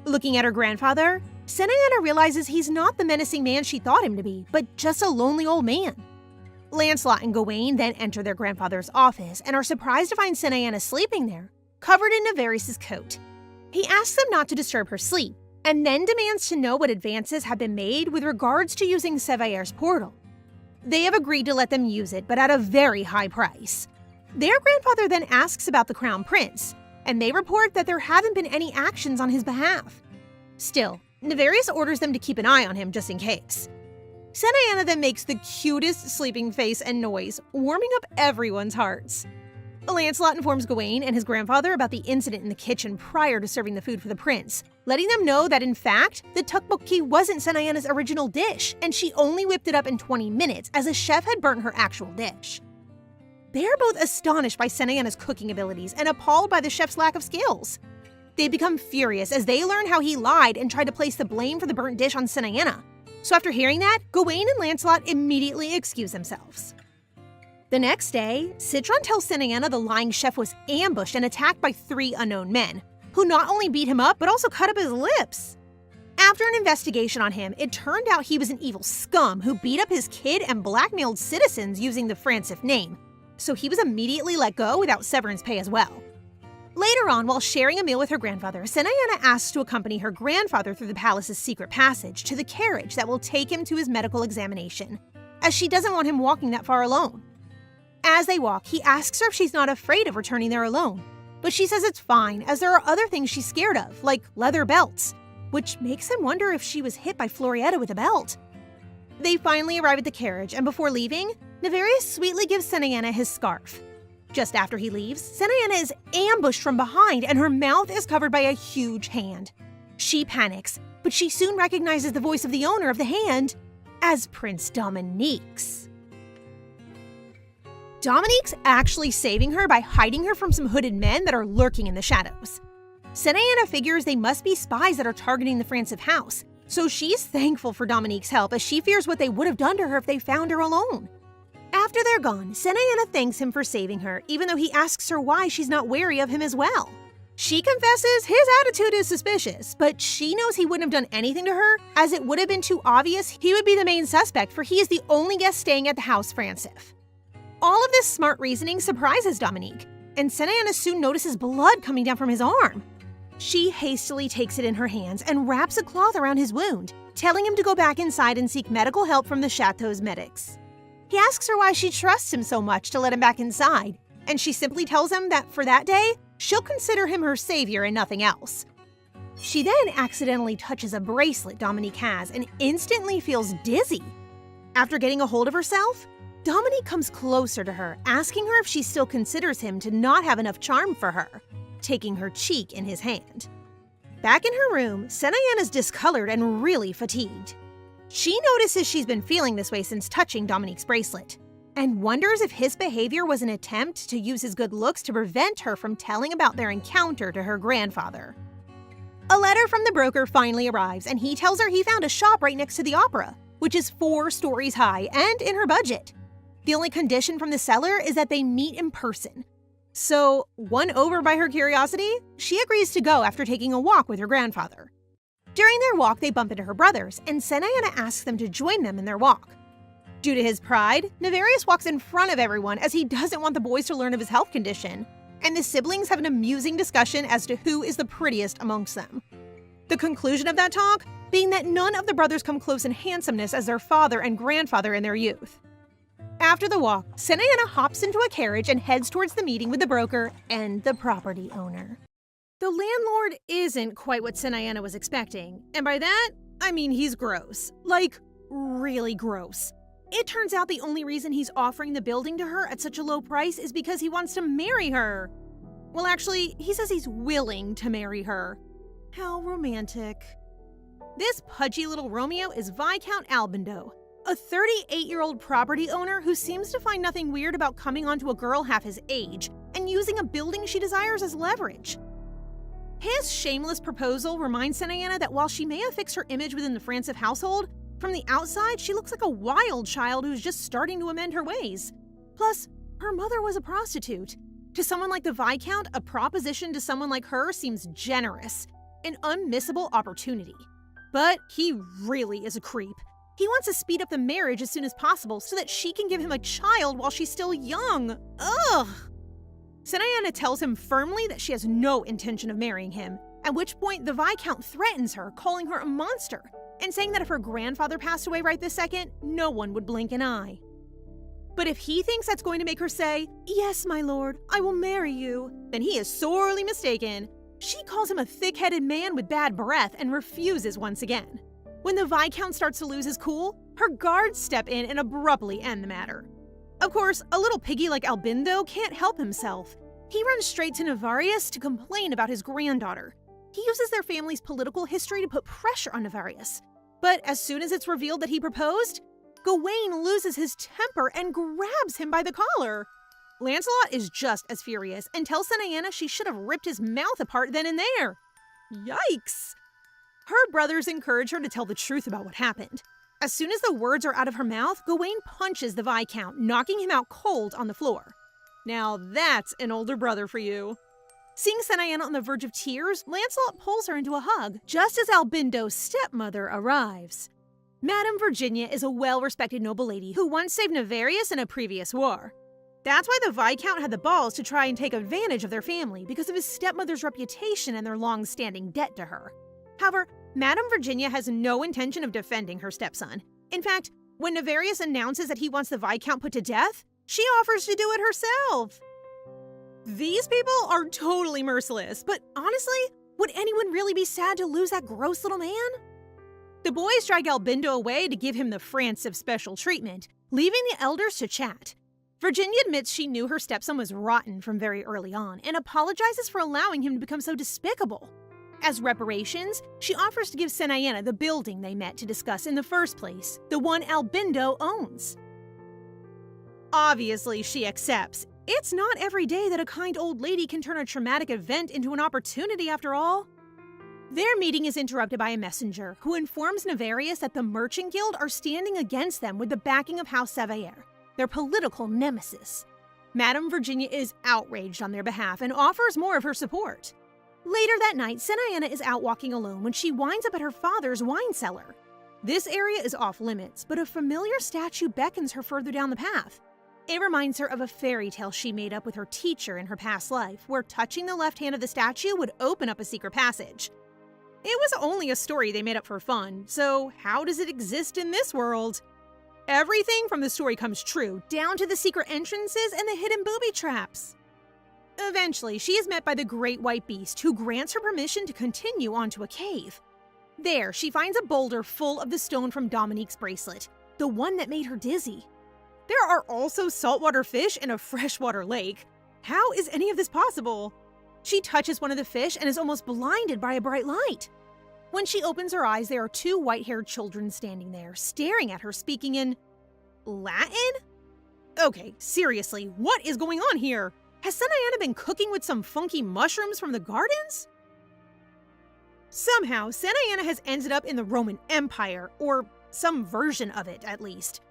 Looking at her grandfather, Senna realizes he's not the menacing man she thought him to be, but just a lonely old man. Lancelot and Gawain then enter their grandfather's office and are surprised to find Senna sleeping there, covered in Nefarious' coat. He asks them not to disturb her sleep, and then demands to know what advances have been made with regards to using Sevaire's portal. They have agreed to let them use it, but at a very high price. Their grandfather then asks about the Crown Prince, and they report that there haven't been any actions on his behalf. Still, Nefarious orders them to keep an eye on him just in case. Senna then makes the cutest sleeping face and noise, warming up everyone's hearts. Lancelot informs Gawain and his grandfather about the incident in the kitchen prior to serving the food for the prince, letting them know that in fact, the tteokbokki wasn't Senna's original dish, and she only whipped it up in 20 minutes as a chef had burnt her actual dish. They are both astonished by Senna's cooking abilities and appalled by the chef's lack of skills. They become furious as they learn how he lied and tried to place the blame for the burnt dish on Senna. So after hearing that, Gawain and Lancelot immediately excuse themselves. The next day, Citron tells Senna the lying chef was ambushed and attacked by 3 unknown men, who not only beat him up but also cut up his lips. After an investigation on him, it turned out he was an evil scum who beat up his kid and blackmailed citizens using the Franciff name, so he was immediately let go without severance pay as well. Later on, while sharing a meal with her grandfather, Senayana asks to accompany her grandfather through the palace's secret passage to the carriage that will take him to his medical examination, as she doesn't want him walking that far alone. As they walk, he asks her if she's not afraid of returning there alone, but she says it's fine, as there are other things she's scared of, like leather belts, which makes him wonder if she was hit by Florietta with a belt. They finally arrive at the carriage, and before leaving, Navarius sweetly gives Senayana his scarf. Just after he leaves, Senayana is ambushed from behind and her mouth is covered by a huge hand. She panics, but she soon recognizes the voice of the owner of the hand as Prince Dominique's. Dominique's actually saving her by hiding her from some hooded men that are lurking in the shadows. Senayana figures they must be spies that are targeting the Francis house, so she's thankful for Dominique's help as she fears what they would have done to her if they found her alone. After they're gone, Senayana thanks him for saving her, even though he asks her why she's not wary of him as well. She confesses his attitude is suspicious, but she knows he wouldn't have done anything to her, as it would have been too obvious he would be the main suspect, for he is the only guest staying at the house Francis. All of this smart reasoning surprises Dominique, and Senayana soon notices blood coming down from his arm. She hastily takes it in her hands and wraps a cloth around his wound, telling him to go back inside and seek medical help from the chateau's medics. He asks her why she trusts him so much to let him back inside, and she simply tells him that for that day, she'll consider him her savior and nothing else. She then accidentally touches a bracelet Dominique has and instantly feels dizzy. After getting a hold of herself, Dominique comes closer to her, asking her if she still considers him to not have enough charm for her, taking her cheek in his hand. Back in her room, Senayana's discolored and really fatigued. She notices she's been feeling this way since touching Dominique's bracelet, and wonders if his behavior was an attempt to use his good looks to prevent her from telling about their encounter to her grandfather. A letter from the broker finally arrives, and he tells her he found a shop right next to the opera, which is 4 stories high and in her budget. The only condition from the seller is that they meet in person. So, won over by her curiosity, she agrees to go after taking a walk with her grandfather. During their walk, they bump into her brothers, and Senayana asks them to join them in their walk. Due to his pride, Navarius walks in front of everyone as he doesn't want the boys to learn of his health condition, and the siblings have an amusing discussion as to who is the prettiest amongst them. The conclusion of that talk being that none of the brothers come close in handsomeness as their father and grandfather in their youth. After the walk, Senayana hops into a carriage and heads towards the meeting with the broker and the property owner. The landlord isn't quite what Senayana was expecting, and by that, I mean he's gross. Like, really gross. It turns out the only reason he's offering the building to her at such a low price is because he wants to marry her. Well, actually, he says he's willing to marry her. How romantic. This pudgy little Romeo is Viscount Albindo, a 38-year-old property owner who seems to find nothing weird about coming onto a girl half his age and using a building she desires as leverage. His shameless proposal reminds Senayana that while she may have fixed her image within the Francis household, from the outside she looks like a wild child who's just starting to amend her ways. Plus, her mother was a prostitute. To someone like the Viscount, a proposition to someone like her seems generous, an unmissable opportunity. But he really is a creep. He wants to speed up the marriage as soon as possible so that she can give him a child while she's still young. Ugh! Senayana tells him firmly that she has no intention of marrying him, at which point the Viscount threatens her, calling her a monster, and saying that if her grandfather passed away right this second, no one would blink an eye. But if he thinks that's going to make her say, "Yes, my lord, I will marry you," then he is sorely mistaken. She calls him a thick-headed man with bad breath and refuses once again. When the Viscount starts to lose his cool, her guards step in and abruptly end the matter. Of course, a little piggy like Albindo can't help himself. He runs straight to Navarius to complain about his granddaughter. He uses their family's political history to put pressure on Navarius. But as soon as it's revealed that he proposed, Gawain loses his temper and grabs him by the collar. Lancelot is just as furious and tells Senayana she should have ripped his mouth apart then and there. Yikes! Her brothers encourage her to tell the truth about what happened. As soon as the words are out of her mouth, Gawain punches the Viscount, knocking him out cold on the floor. Now that's an older brother for you. Seeing Senayana on the verge of tears, Lancelot pulls her into a hug, just as Albindo's stepmother arrives. Madame Virginia is a well-respected noble lady who once saved Navarius in a previous war. That's why the Viscount had the balls to try and take advantage of their family because of his stepmother's reputation and their long-standing debt to her. However, Madame Virginia has no intention of defending her stepson. In fact, when Nevarius announces that he wants the Viscount put to death, she offers to do it herself. These people are totally merciless, but honestly, would anyone really be sad to lose that gross little man? The boys drag Albindo away to give him the Francis special treatment, leaving the elders to chat. Virginia admits she knew her stepson was rotten from very early on and apologizes for allowing him to become so despicable. As reparations, she offers to give Senayana the building they met to discuss in the first place, the one Albindo owns. Obviously, she accepts. It's not every day that a kind old lady can turn a traumatic event into an opportunity, after all. Their meeting is interrupted by a messenger who informs Nevarius that the Merchant Guild are standing against them with the backing of House Savayer, their political nemesis. Madame Virginia is outraged on their behalf and offers more of her support. Later that night, Senayana is out walking alone when she winds up at her father's wine cellar. This area is off limits, but a familiar statue beckons her further down the path. It reminds her of a fairy tale she made up with her teacher in her past life, where touching the left hand of the statue would open up a secret passage. It was only a story they made up for fun, so how does it exist in this world? Everything from the story comes true, down to the secret entrances and the hidden booby traps. Eventually, she is met by the Great White Beast, who grants her permission to continue onto a cave. There, she finds a boulder full of the stone from Dominique's bracelet, the one that made her dizzy. There are also saltwater fish in a freshwater lake. How is any of this possible? She touches one of the fish and is almost blinded by a bright light. When she opens her eyes, there are two white-haired children standing there, staring at her, speaking in Latin? Okay, seriously, what is going on here? Has Senayana been cooking with some funky mushrooms from the gardens? Somehow, Senayana has ended up in the Roman Empire, or some version of it, at least.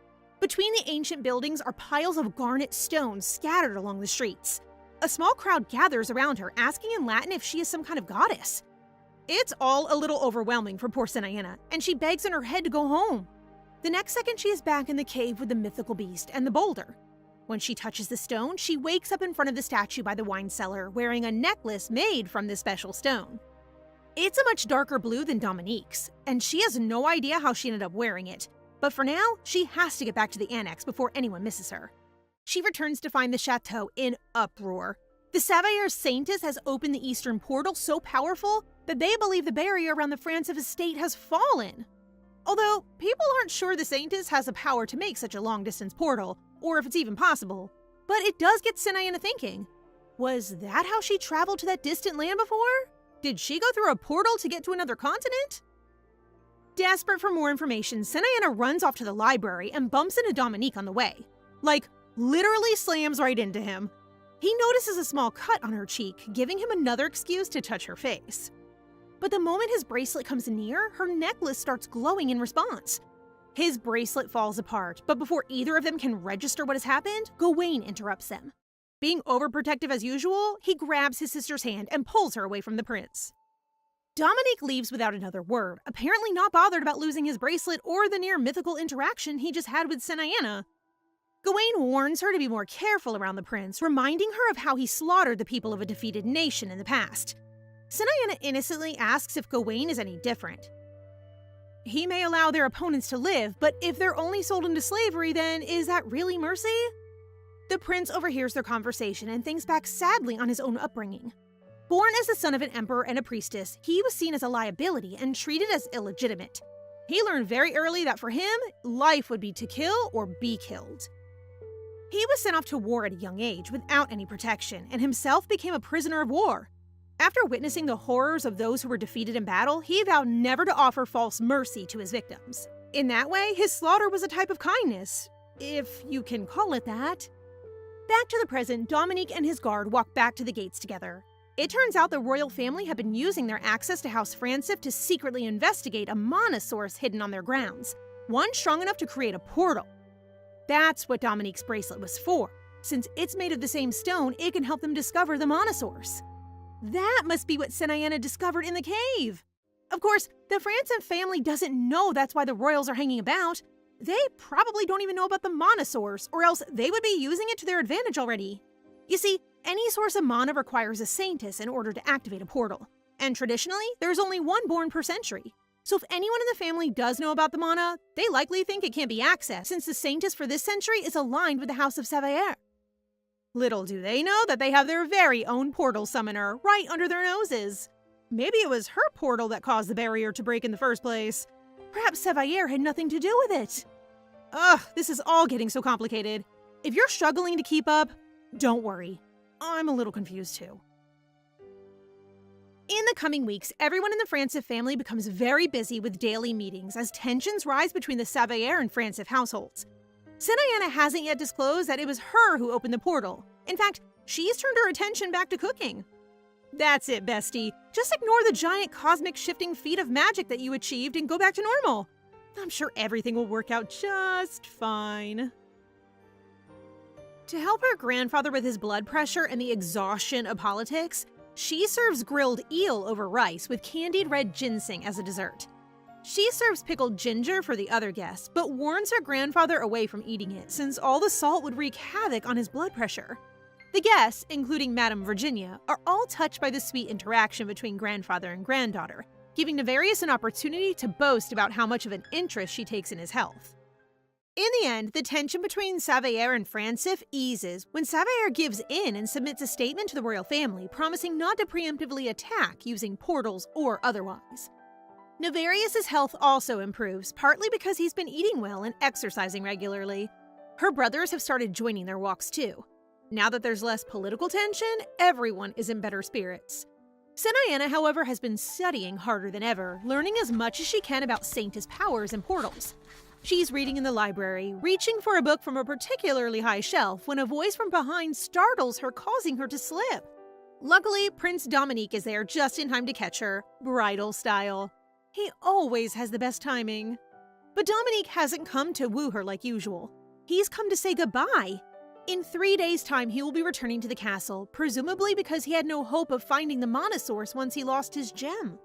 Between the ancient buildings are piles of garnet stones scattered along the streets. A small crowd gathers around her, asking in Latin if she is some kind of goddess. It's all a little overwhelming for poor Senayana, and she begs in her head to go home. The next second, she is back in the cave with the mythical beast and the boulder. When she touches the stone, she wakes up in front of the statue by the wine cellar, wearing a necklace made from this special stone. It's a much darker blue than Dominique's, and she has no idea how she ended up wearing it. But for now, she has to get back to the annex before anyone misses her. She returns to find the chateau in uproar. The Savayer Saintess has opened the eastern portal so powerful that they believe the barrier around the Francis estate has fallen. Although, people aren't sure the Saintess has the power to make such a long-distance portal, or if it's even possible. But it does get Senayana thinking. Was that how she traveled to that distant land before? Did she go through a portal to get to another continent? Desperate for more information, Senayana runs off to the library and bumps into Dominique on the way. Like, literally slams right into him. He notices a small cut on her cheek, giving him another excuse to touch her face. But the moment his bracelet comes near, her necklace starts glowing in response. His bracelet falls apart, but before either of them can register what has happened, Gawain interrupts them. Being overprotective as usual, he grabs his sister's hand and pulls her away from the prince. Dominique leaves without another word, apparently not bothered about losing his bracelet or the near mythical interaction he just had with Senayana. Gawain warns her to be more careful around the prince, reminding her of how he slaughtered the people of a defeated nation in the past. Senayana innocently asks if Gawain is any different. He may allow their opponents to live, but if they're only sold into slavery, then is that really mercy? The prince overhears their conversation and thinks back sadly on his own upbringing. Born as the son of an emperor and a priestess, he was seen as a liability and treated as illegitimate. He learned very early that for him, life would be to kill or be killed. He was sent off to war at a young age without any protection, and himself became a prisoner of war. After witnessing the horrors of those who were defeated in battle, he vowed never to offer false mercy to his victims. In that way, his slaughter was a type of kindness, if you can call it that. Back to the present, Dominique and his guard walk back to the gates together. It turns out the royal family have been using their access to House Francis to secretly investigate a mana source hidden on their grounds, one strong enough to create a portal. That's what Dominique's bracelet was for. Since it's made of the same stone, it can help them discover the mana source. That must be what Senayana discovered in the cave. Of course, the Francis family doesn't know that's why the royals are hanging about. they probably don't even know about the mana source, or else they would be using it to their advantage already. You see, any source of mana requires a Saintess in order to activate a portal, and traditionally, there's only one born per century. So if anyone in the family does know about the mana, they likely think it can't be accessed, since the Saintess for this century is aligned with the House of Savayer. Little do they know that they have their very own portal summoner right under their noses. Maybe it was her portal that caused the barrier to break in the first place. Perhaps Savayer had nothing to do with it. Ugh, this is all getting so complicated. If you're struggling to keep up, don't worry. I'm a little confused too. In the coming weeks, everyone in the Francif family becomes very busy with daily meetings as tensions rise between the Savayer and Francif households. Senayana hasn't yet disclosed that it was her who opened the portal. In fact, she's turned her attention back to cooking. That's it, bestie. Just ignore the giant cosmic shifting feat of magic that you achieved and go back to normal. I'm sure everything will work out just fine. To help her grandfather with his blood pressure and the exhaustion of politics, she serves grilled eel over rice with candied red ginseng as a dessert. She serves pickled ginger for the other guests, but warns her grandfather away from eating it since all the salt would wreak havoc on his blood pressure. The guests, including Madame Virginia, are all touched by the sweet interaction between grandfather and granddaughter, giving Nevarius an opportunity to boast about how much of an interest she takes in his health. In the end, the tension between Savayer and Francif eases when Savayer gives in and submits a statement to the royal family promising not to preemptively attack using portals or otherwise. Nevarius' health also improves, partly because he's been eating well and exercising regularly. Her brothers have started joining their walks too. Now that there's less political tension, everyone is in better spirits. Senayana, however, has been studying harder than ever, learning as much as she can about Saintess powers and portals. She's reading in the library, reaching for a book from a particularly high shelf when a voice from behind startles her, causing her to slip. Luckily, Prince Dominique is there just in time to catch her, bridal style. He always has the best timing. But Dominique hasn't come to woo her like usual. He's come to say goodbye. In 3 days' time, he will be returning to the castle, presumably because he had no hope of finding the mana source once he lost his gem.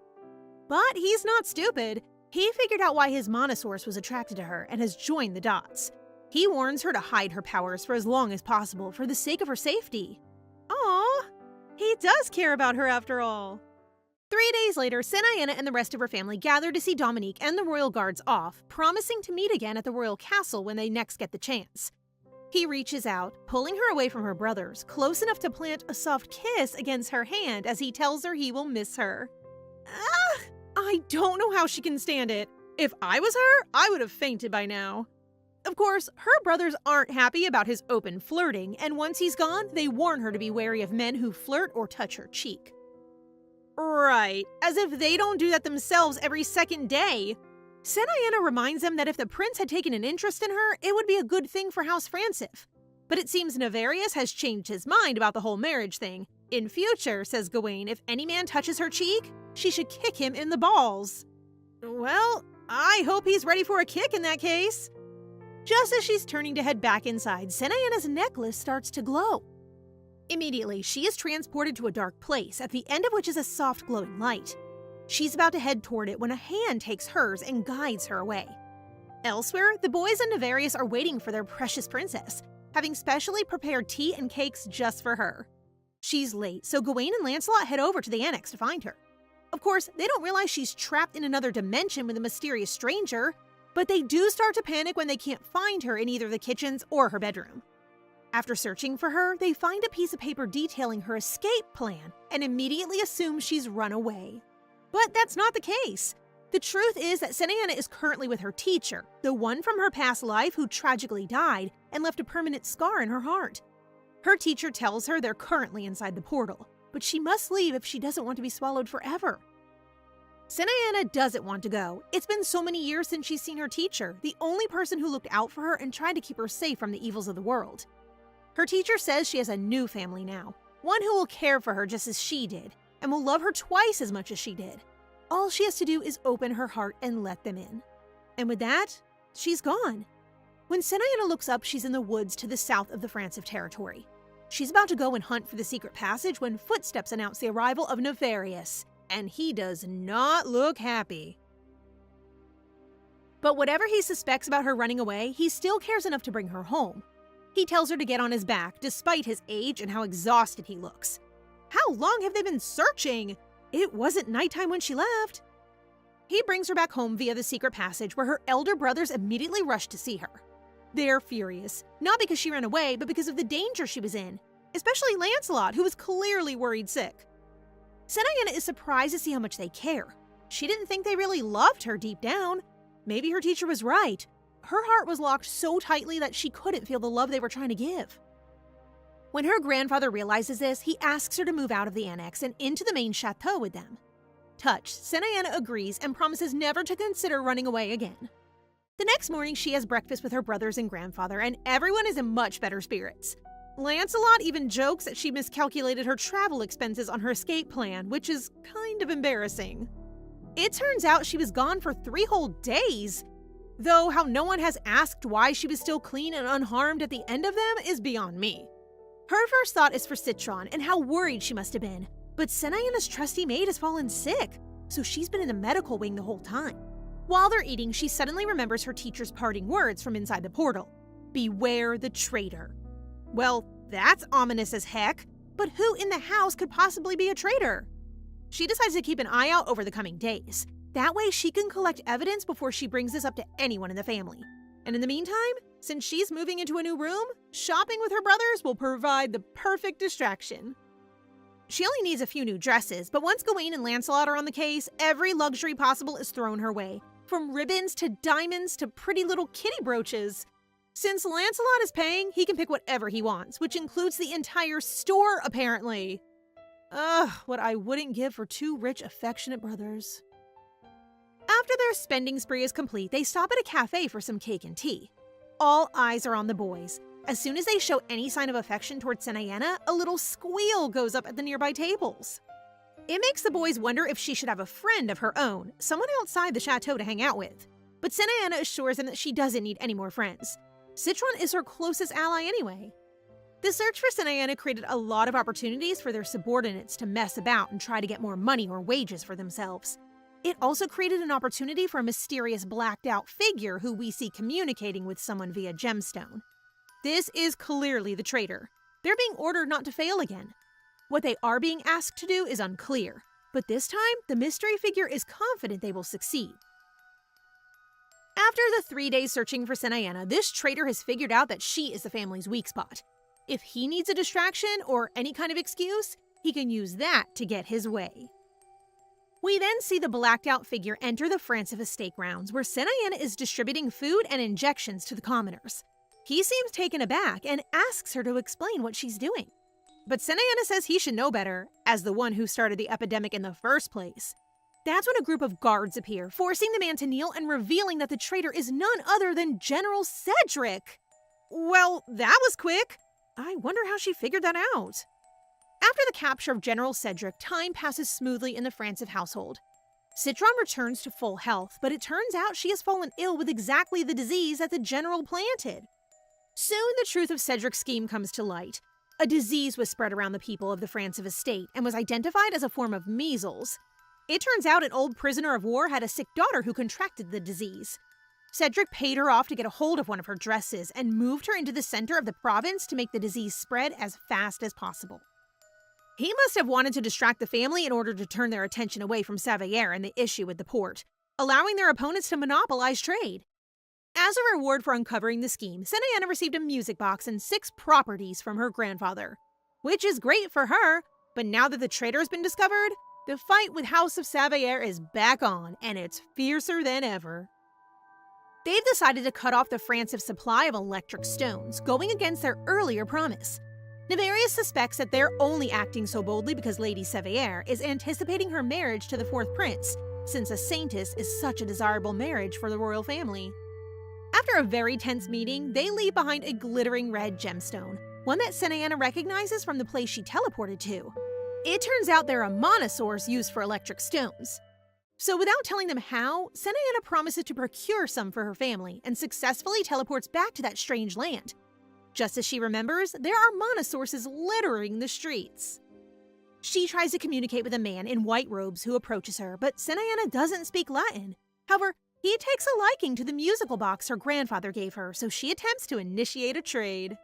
But he's not stupid. He figured out why his mana source was attracted to her and has joined the dots. He warns her to hide her powers for as long as possible for the sake of her safety. Aww, he does care about her after all. 3 days later, Senayana and the rest of her family gather to see Dominique and the royal guards off, promising to meet again at the royal castle when they next get the chance. He reaches out, pulling her away from her brothers, close enough to plant a soft kiss against her hand as he tells her he will miss her. I don't know how she can stand it. If I was her, I would have fainted by now. Of course, her brothers aren't happy about his open flirting, and once he's gone, they warn her to be wary of men who flirt or touch her cheek. Right, as if they don't do that themselves every second day. Senayana reminds them that if the prince had taken an interest in her, it would be a good thing for House Francif. But it seems Nevarius has changed his mind about the whole marriage thing. In future, says Gawain, if any man touches her cheek, she should kick him in the balls. Well, I hope he's ready for a kick in that case. Just as she's turning to head back inside, Senayana's necklace starts to glow. Immediately, she is transported to a dark place, at the end of which is a soft glowing light. She's about to head toward it when a hand takes hers and guides her away. Elsewhere, the boys and Nevarius are waiting for their precious princess, having specially prepared tea and cakes just for her. She's late, so Gawain and Lancelot head over to the annex to find her. Of course, they don't realize she's trapped in another dimension with a mysterious stranger, but they do start to panic when they can't find her in either the kitchens or her bedroom. After searching for her, they find a piece of paper detailing her escape plan and immediately assume she's run away. But that's not the case. The truth is that Senayana is currently with her teacher, the one from her past life who tragically died and left a permanent scar in her heart. Her teacher tells her they're currently inside the portal, but she must leave if she doesn't want to be swallowed forever. Senayana doesn't want to go. It's been so many years since she's seen her teacher, the only person who looked out for her and tried to keep her safe from the evils of the world. Her teacher says she has a new family now, one who will care for her just as she did, and will love her twice as much as she did. All she has to do is open her heart and let them in. And with that, she's gone. When Senayana looks up, she's in the woods to the south of the Francif territory. She's about to go and hunt for the secret passage when footsteps announce the arrival of Nevarius, and he does not look happy. But whatever he suspects about her running away, he still cares enough to bring her home. He tells her to get on his back, despite his age and how exhausted he looks. How long have they been searching? It wasn't nighttime when she left. He brings her back home via the secret passage, where her elder brothers immediately rush to see her. They're furious, not because she ran away, but because of the danger she was in, especially Lancelot, who was clearly worried sick. Senayana is surprised to see how much they care. She didn't think they really loved her deep down. Maybe her teacher was right. Her heart was locked so tightly that she couldn't feel the love they were trying to give. When her grandfather realizes this, he asks her to move out of the annex and into the main chateau with them. Touched, Senayana agrees and promises never to consider running away again. The next morning, she has breakfast with her brothers and grandfather, and everyone is in much better spirits. Lancelot even jokes that she miscalculated her travel expenses on her escape plan, which is kind of embarrassing. It turns out she was gone for 3 whole days, though how no one has asked why she was still clean and unharmed at the end of them is beyond me. Her first thought is for Citron and how worried she must have been, but Senayana's trusty maid has fallen sick, so she's been in the medical wing the whole time. While they're eating, she suddenly remembers her teacher's parting words from inside the portal. Beware the traitor. Well, that's ominous as heck, but who in the house could possibly be a traitor? She decides to keep an eye out over the coming days. That way she can collect evidence before she brings this up to anyone in the family. And in the meantime, since she's moving into a new room, shopping with her brothers will provide the perfect distraction. She only needs a few new dresses, but once Gawain and Lancelot are on the case, every luxury possible is thrown her way. From ribbons to diamonds to pretty little kitty brooches. Since Lancelot is paying, he can pick whatever he wants, which includes the entire store, apparently. Ugh, what I wouldn't give for 2 rich, affectionate brothers. After their spending spree is complete, they stop at a cafe for some cake and tea. All eyes are on the boys. As soon as they show any sign of affection towards Senayana, a little squeal goes up at the nearby tables. It makes the boys wonder if she should have a friend of her own, someone outside the chateau to hang out with. But Senayana assures them that she doesn't need any more friends. Citron is her closest ally anyway. The search for Senayana created a lot of opportunities for their subordinates to mess about and try to get more money or wages for themselves. It also created an opportunity for a mysterious blacked-out figure who we see communicating with someone via gemstone. This is clearly the traitor. They're being ordered not to fail again. What they are being asked to do is unclear, but this time, the mystery figure is confident they will succeed. After the 3 days searching for Senayana, this traitor has figured out that she is the family's weak spot. If he needs a distraction or any kind of excuse, he can use that to get his way. We then see the blacked-out figure enter the Francis estate grounds, where Senayana is distributing food and injections to the commoners. He seems taken aback and asks her to explain what she's doing. But Senayana says he should know better, as the one who started the epidemic in the first place. That's when a group of guards appear, forcing the man to kneel and revealing that the traitor is none other than General Cedric. Well, that was quick. I wonder how she figured that out. After the capture of General Cedric, time passes smoothly in the Francis household. Citron returns to full health, but it turns out she has fallen ill with exactly the disease that the general planted. Soon, the truth of Cedric's scheme comes to light. A disease was spread around the people of the Francis estate and was identified as a form of measles. It turns out an old prisoner of war had a sick daughter who contracted the disease. Cedric paid her off to get a hold of one of her dresses and moved her into the center of the province to make the disease spread as fast as possible. He must have wanted to distract the family in order to turn their attention away from Savayer and the issue with the port, allowing their opponents to monopolize trade. As a reward for uncovering the scheme, Senayana received a music box and 6 properties from her grandfather, which is great for her, but now that the traitor has been discovered, the fight with House of Savayer is back on, and it's fiercer than ever. They've decided to cut off the Francis supply of electric stones, going against their earlier promise. Nevarius suspects that they're only acting so boldly because Lady Savayer is anticipating her marriage to the 4th prince, since a saintess is such a desirable marriage for the royal family. After a very tense meeting, they leave behind a glittering red gemstone, one that Senayana recognizes from the place she teleported to. It turns out they're a monosaurs used for electric stones. So without telling them how, Senayana promises to procure some for her family and successfully teleports back to that strange land. Just as she remembers, there are monosaurs littering the streets. She tries to communicate with a man in white robes who approaches her, but Senayana doesn't speak Latin. However, He takes a liking to the musical box her grandfather gave her, so she attempts to initiate a trade.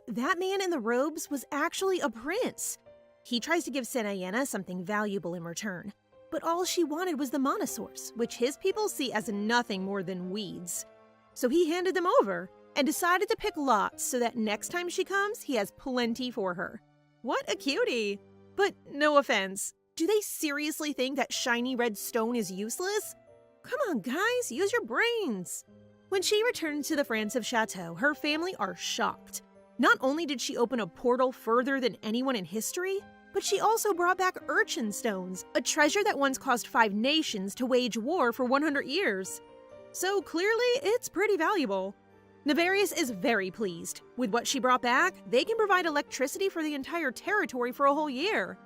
That man in the robes was actually a prince. He tries to give Senayana something valuable in return, but all she wanted was the monosaurs, which his people see as nothing more than weeds. So he handed them over and decided to pick lots so that next time she comes, he has plenty for her. What a cutie! But no offense, do they seriously think that shiny red stone is useless? Come on, guys, use your brains! When she returns to the Francev Chateau, her family are shocked. Not only did she open a portal further than anyone in history, but she also brought back urchin stones, a treasure that once caused 5 nations to wage war for 100 years. So clearly, it's pretty valuable. Nefarious is very pleased. With what she brought back, they can provide electricity for the entire territory for a whole year.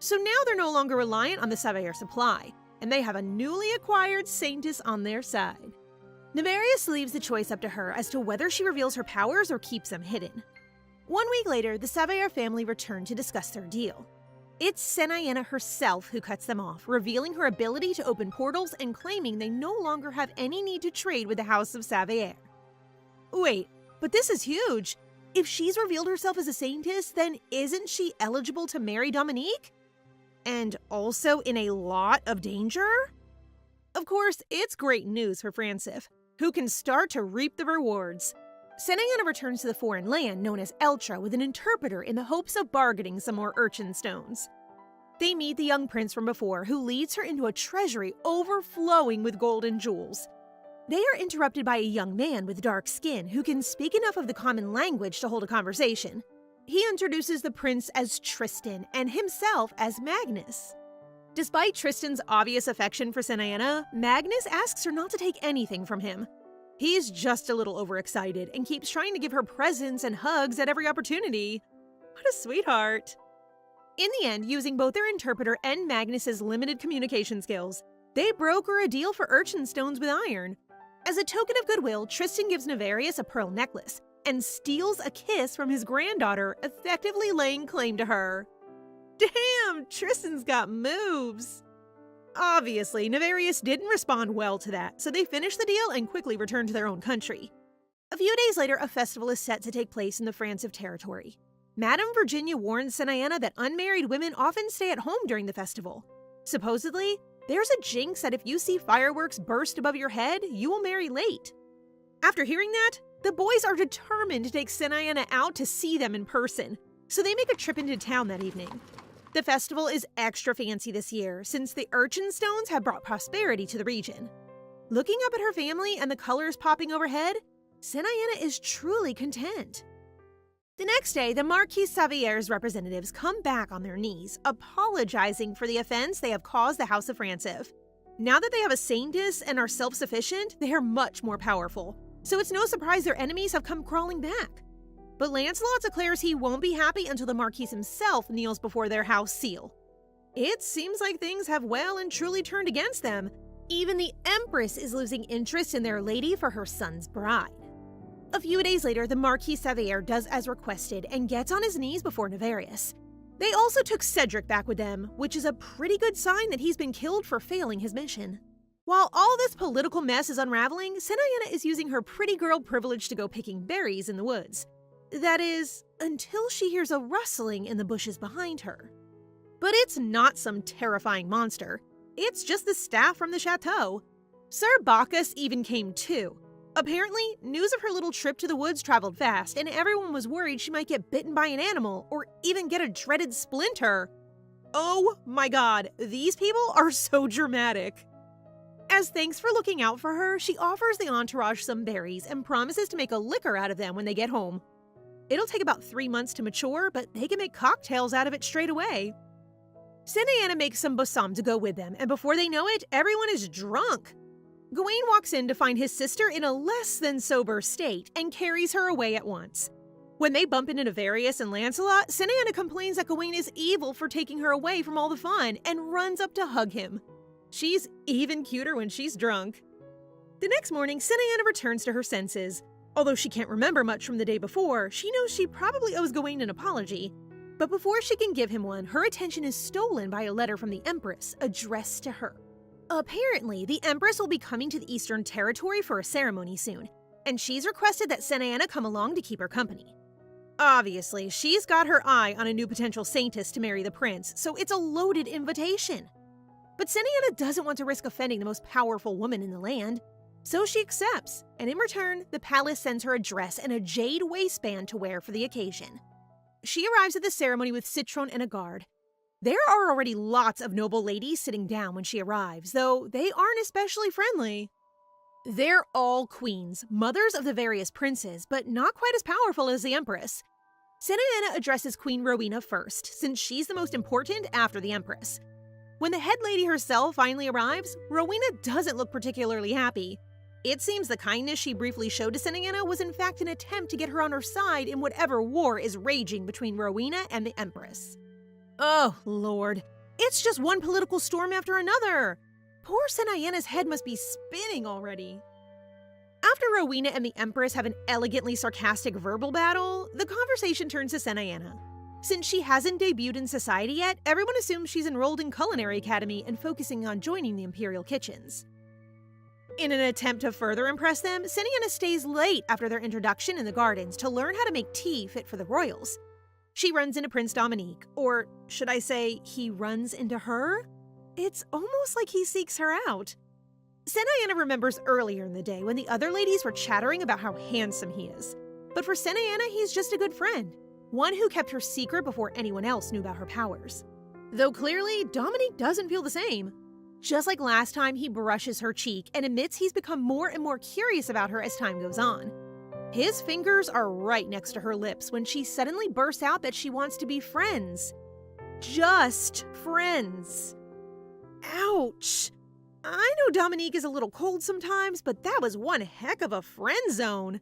So now they're no longer reliant on the Savayer supply, and they have a newly acquired Saintess on their side. Nefarious leaves the choice up to her as to whether she reveals her powers or keeps them hidden. 1 week later, the Savayer family return to discuss their deal. It's Senayana herself who cuts them off, revealing her ability to open portals and claiming they no longer have any need to trade with the House of Savayer. Wait, but this is huge! If she's revealed herself as a Saintess, then isn't she eligible to marry Dominique? And also in a lot of danger? Of course, it's great news for Francev, who can start to reap the rewards. Senayana returns to the foreign land known as Eltra with an interpreter in the hopes of bargaining some more urchin stones. They meet the young prince from before, who leads her into a treasury overflowing with gold and jewels. They are interrupted by a young man with dark skin who can speak enough of the common language to hold a conversation. He introduces the prince as Tristan and himself as Magnus. Despite Tristan's obvious affection for Senayana, Magnus asks her not to take anything from him. He's just a little overexcited and keeps trying to give her presents and hugs at every opportunity. What a sweetheart. In the end, using both their interpreter and Magnus's limited communication skills, they broker a deal for urchin stones with iron. As a token of goodwill, Tristan gives Nefarious a pearl necklace and steals a kiss from his granddaughter, effectively laying claim to her. Damn, Tristan's got moves! Obviously, Nefarious didn't respond well to that, so they finish the deal and quickly return to their own country. A few days later, a festival is set to take place in the Francev territory. Madame Virginia warns Senayana that unmarried women often stay at home during the festival. Supposedly, there's a jinx that if you see fireworks burst above your head, you will marry late. After hearing that, the boys are determined to take Senayana out to see them in person, so they make a trip into town that evening. The festival is extra fancy this year since the urchin stones have brought prosperity to the region. Looking up at her family and the colors popping overhead, Senayana is truly content. The next day, the Marquis Savier's representatives come back on their knees, apologizing for the offense they have caused the House of Francev. Now that they have a Saintess and are self-sufficient, they are much more powerful, so it's no surprise their enemies have come crawling back. But Lancelot declares he won't be happy until the Marquis himself kneels before their house seal. It seems like things have well and truly turned against them. Even the Empress is losing interest in their lady for her son's bride. A few days later, the Marquis Savier does as requested and gets on his knees before Nefarious. They also took Cedric back with them, which is a pretty good sign that he's been killed for failing his mission. While all this political mess is unraveling, Senayana is using her pretty girl privilege to go picking berries in the woods. That is, until she hears a rustling in the bushes behind her. But it's not some terrifying monster. It's just the staff from the chateau. Sir Bacchus even came too. Apparently, news of her little trip to the woods traveled fast, and everyone was worried she might get bitten by an animal or even get a dreaded splinter. Oh my god, these people are so dramatic. As thanks for looking out for her, she offers the entourage some berries and promises to make a liquor out of them when they get home. It'll take about 3 months to mature, but they can make cocktails out of it straight away. Senayana makes some bossam to go with them, and before they know it, everyone is drunk. Gawain walks in to find his sister in a less than sober state and carries her away at once. When they bump into Nefarious and Lancelot, Senayana complains that Gawain is evil for taking her away from all the fun and runs up to hug him. She's even cuter when she's drunk. The next morning, Senayana returns to her senses. Although she can't remember much from the day before, she knows she probably owes Gawain an apology. But before she can give him one, her attention is stolen by a letter from the Empress addressed to her. Apparently, the Empress will be coming to the Eastern Territory for a ceremony soon, and she's requested that Senayana come along to keep her company. Obviously, she's got her eye on a new potential saintess to marry the prince, so it's a loaded invitation. But Senayana doesn't want to risk offending the most powerful woman in the land, so she accepts, and in return, the palace sends her a dress and a jade waistband to wear for the occasion. She arrives at the ceremony with Citron and a guard. There are already lots of noble ladies sitting down when she arrives, though they aren't especially friendly. They're all queens, mothers of the various princes, but not quite as powerful as the Empress. Senayana addresses Queen Rowena first, since she's the most important after the Empress. When the head lady herself finally arrives, Rowena doesn't look particularly happy. It seems the kindness she briefly showed to Senayana was in fact an attempt to get her on her side in whatever war is raging between Rowena and the Empress. Oh, Lord. It's just one political storm after another. Poor Senayana's head must be spinning already. After Rowena and the Empress have an elegantly sarcastic verbal battle, the conversation turns to Senayana. Since she hasn't debuted in society yet, everyone assumes she's enrolled in Culinary Academy and focusing on joining the Imperial kitchens. In an attempt to further impress them, Senayana stays late after their introduction in the gardens to learn how to make tea fit for the royals. She runs into Prince Dominique, or should I say, he runs into her? It's almost like he seeks her out. Senayana remembers earlier in the day when the other ladies were chattering about how handsome he is. But for Senayana, he's just a good friend, one who kept her secret before anyone else knew about her powers. Though clearly, Dominique doesn't feel the same. Just like last time, he brushes her cheek and admits he's become more and more curious about her as time goes on. His fingers are right next to her lips when she suddenly bursts out that she wants to be friends. Just friends. Ouch. I know Dominique is a little cold sometimes, but that was one heck of a friend zone.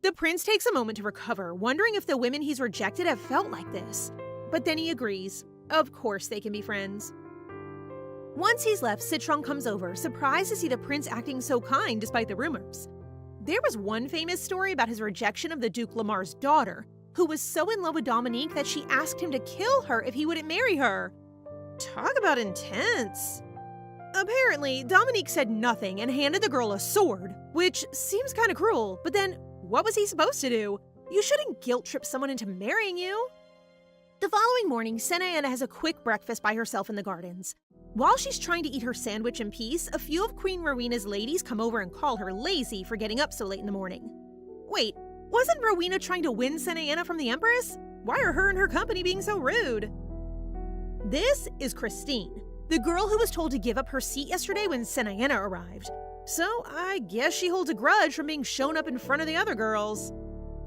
The prince takes a moment to recover, wondering if the women he's rejected have felt like this. But then he agrees. Of course they can be friends. Once he's left, Citron comes over, surprised to see the prince acting so kind despite the rumors. There was one famous story about his rejection of the Duke Lamar's daughter, who was so in love with Dominique that she asked him to kill her if he wouldn't marry her. Talk about intense. Apparently, Dominique said nothing and handed the girl a sword, which seems kind of cruel, but then what was he supposed to do? You shouldn't guilt-trip someone into marrying you. The following morning, Senayana has a quick breakfast by herself in the gardens. While she's trying to eat her sandwich in peace, a few of Queen Rowena's ladies come over and call her lazy for getting up so late in the morning. Wait, wasn't Rowena trying to win Senayana from the Empress? Why are her and her company being so rude? This is Christine, the girl who was told to give up her seat yesterday when Senayana arrived. So I guess she holds a grudge from being shown up in front of the other girls.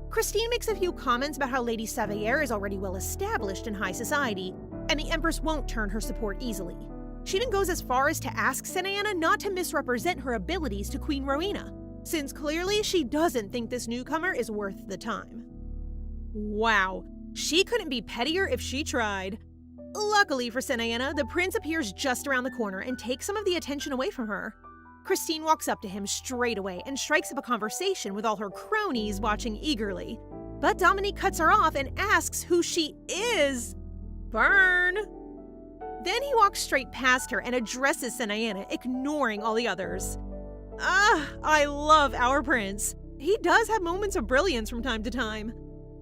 Christine makes a few comments about how Lady Savayer is already well established in high society, and the Empress won't turn her support easily. She even goes as far as to ask Senayana not to misrepresent her abilities to Queen Rowena, since clearly she doesn't think this newcomer is worth the time. Wow, she couldn't be pettier if she tried. Luckily for Senayana, the prince appears just around the corner and takes some of the attention away from her. Christine walks up to him straight away and strikes up a conversation with all her cronies watching eagerly. But Dominique cuts her off and asks who she is. Burn! Then he walks straight past her and addresses Senayana, ignoring all the others. I love our prince. He does have moments of brilliance from time to time.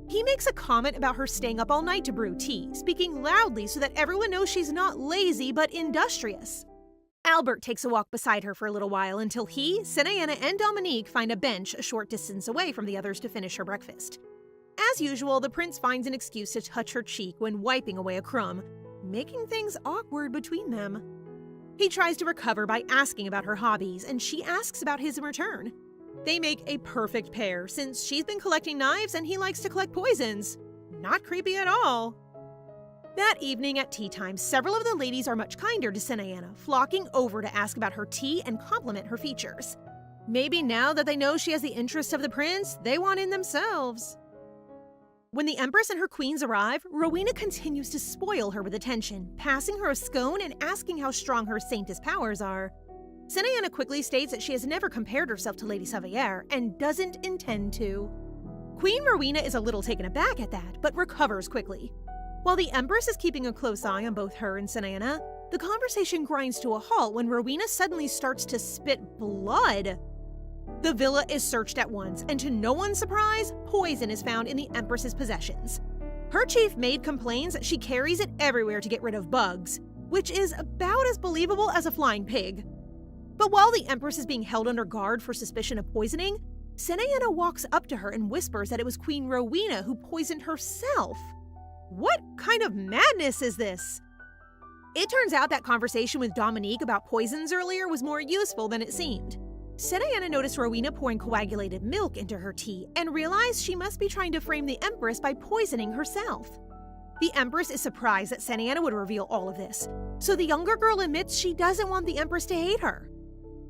He makes a comment about her staying up all night to brew tea, speaking loudly so that everyone knows she's not lazy but industrious. Albert takes a walk beside her for a little while until he, Senayana, and Dominique find a bench a short distance away from the others to finish her breakfast. As usual, the prince finds an excuse to touch her cheek when wiping away a crumb, making things awkward between them. He tries to recover by asking about her hobbies, and she asks about his in return. They make a perfect pair, since she's been collecting knives and he likes to collect poisons. Not creepy at all. That evening at tea time, several of the ladies are much kinder to Senayana, flocking over to ask about her tea and compliment her features. Maybe now that they know she has the interests of the prince, they want in themselves. When the Empress and her queens arrive, Rowena continues to spoil her with attention, passing her a scone and asking how strong her saintess powers are. Senayana quickly states that she has never compared herself to Lady Savayer and doesn't intend to. Queen Rowena is a little taken aback at that, but recovers quickly. While the Empress is keeping a close eye on both her and Senayana, The conversation grinds to a halt when Rowena suddenly starts to spit blood. The villa is searched at once, and to no one's surprise, poison is found in the Empress's possessions. Her chief maid complains that she carries it everywhere to get rid of bugs, which is about as believable as a flying pig. But while the Empress is being held under guard for suspicion of poisoning, Senayana walks up to her and whispers that it was Queen Rowena who poisoned herself. What kind of madness is this? It turns out that conversation with Dominique about poisons earlier was more useful than it seemed. Senayana noticed Rowena pouring coagulated milk into her tea and realized she must be trying to frame the Empress by poisoning herself. The Empress is surprised that Senayana would reveal all of this, so the younger girl admits she doesn't want the Empress to hate her.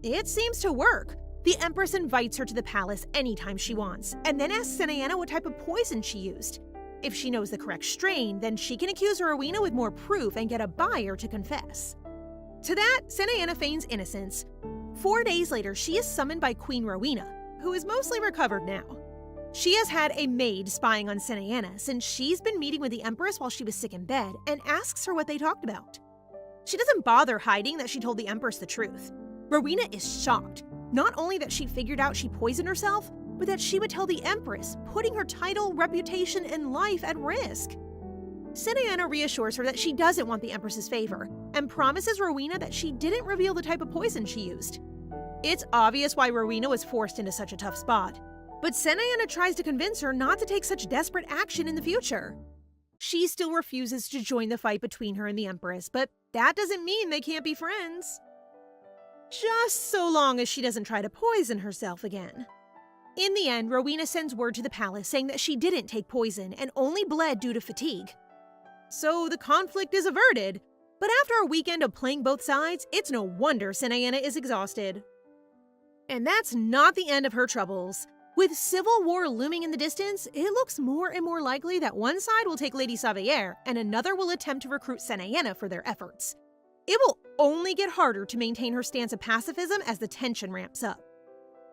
It seems to work. The Empress invites her to the palace anytime she wants, and then asks Senayana what type of poison she used. If she knows the correct strain, then she can accuse Rowena with more proof and get a buyer to confess. To that, Senayana feigns innocence. 4 days later, she is summoned by Queen Rowena, who is mostly recovered now. She has had a maid spying on Senayana since she's been meeting with the Empress while she was sick in bed and asks her what they talked about. She doesn't bother hiding that she told the Empress the truth. Rowena is shocked, not only that she figured out she poisoned herself, but that she would tell the Empress, putting her title, reputation, and life at risk. Senayana reassures her that she doesn't want the Empress's favor and promises Rowena that she didn't reveal the type of poison she used. It's obvious why Rowena was forced into such a tough spot, but Senayana tries to convince her not to take such desperate action in the future. She still refuses to join the fight between her and the Empress, but that doesn't mean they can't be friends. Just so long as she doesn't try to poison herself again. In the end, Rowena sends word to the palace saying that she didn't take poison and only bled due to fatigue. So the conflict is averted, but after a weekend of playing both sides, it's no wonder Senayana is exhausted. And that's not the end of her troubles. With civil war looming in the distance, it looks more and more likely that one side will take Lady Saveire and another will attempt to recruit Senayana for their efforts. It will only get harder to maintain her stance of pacifism as the tension ramps up.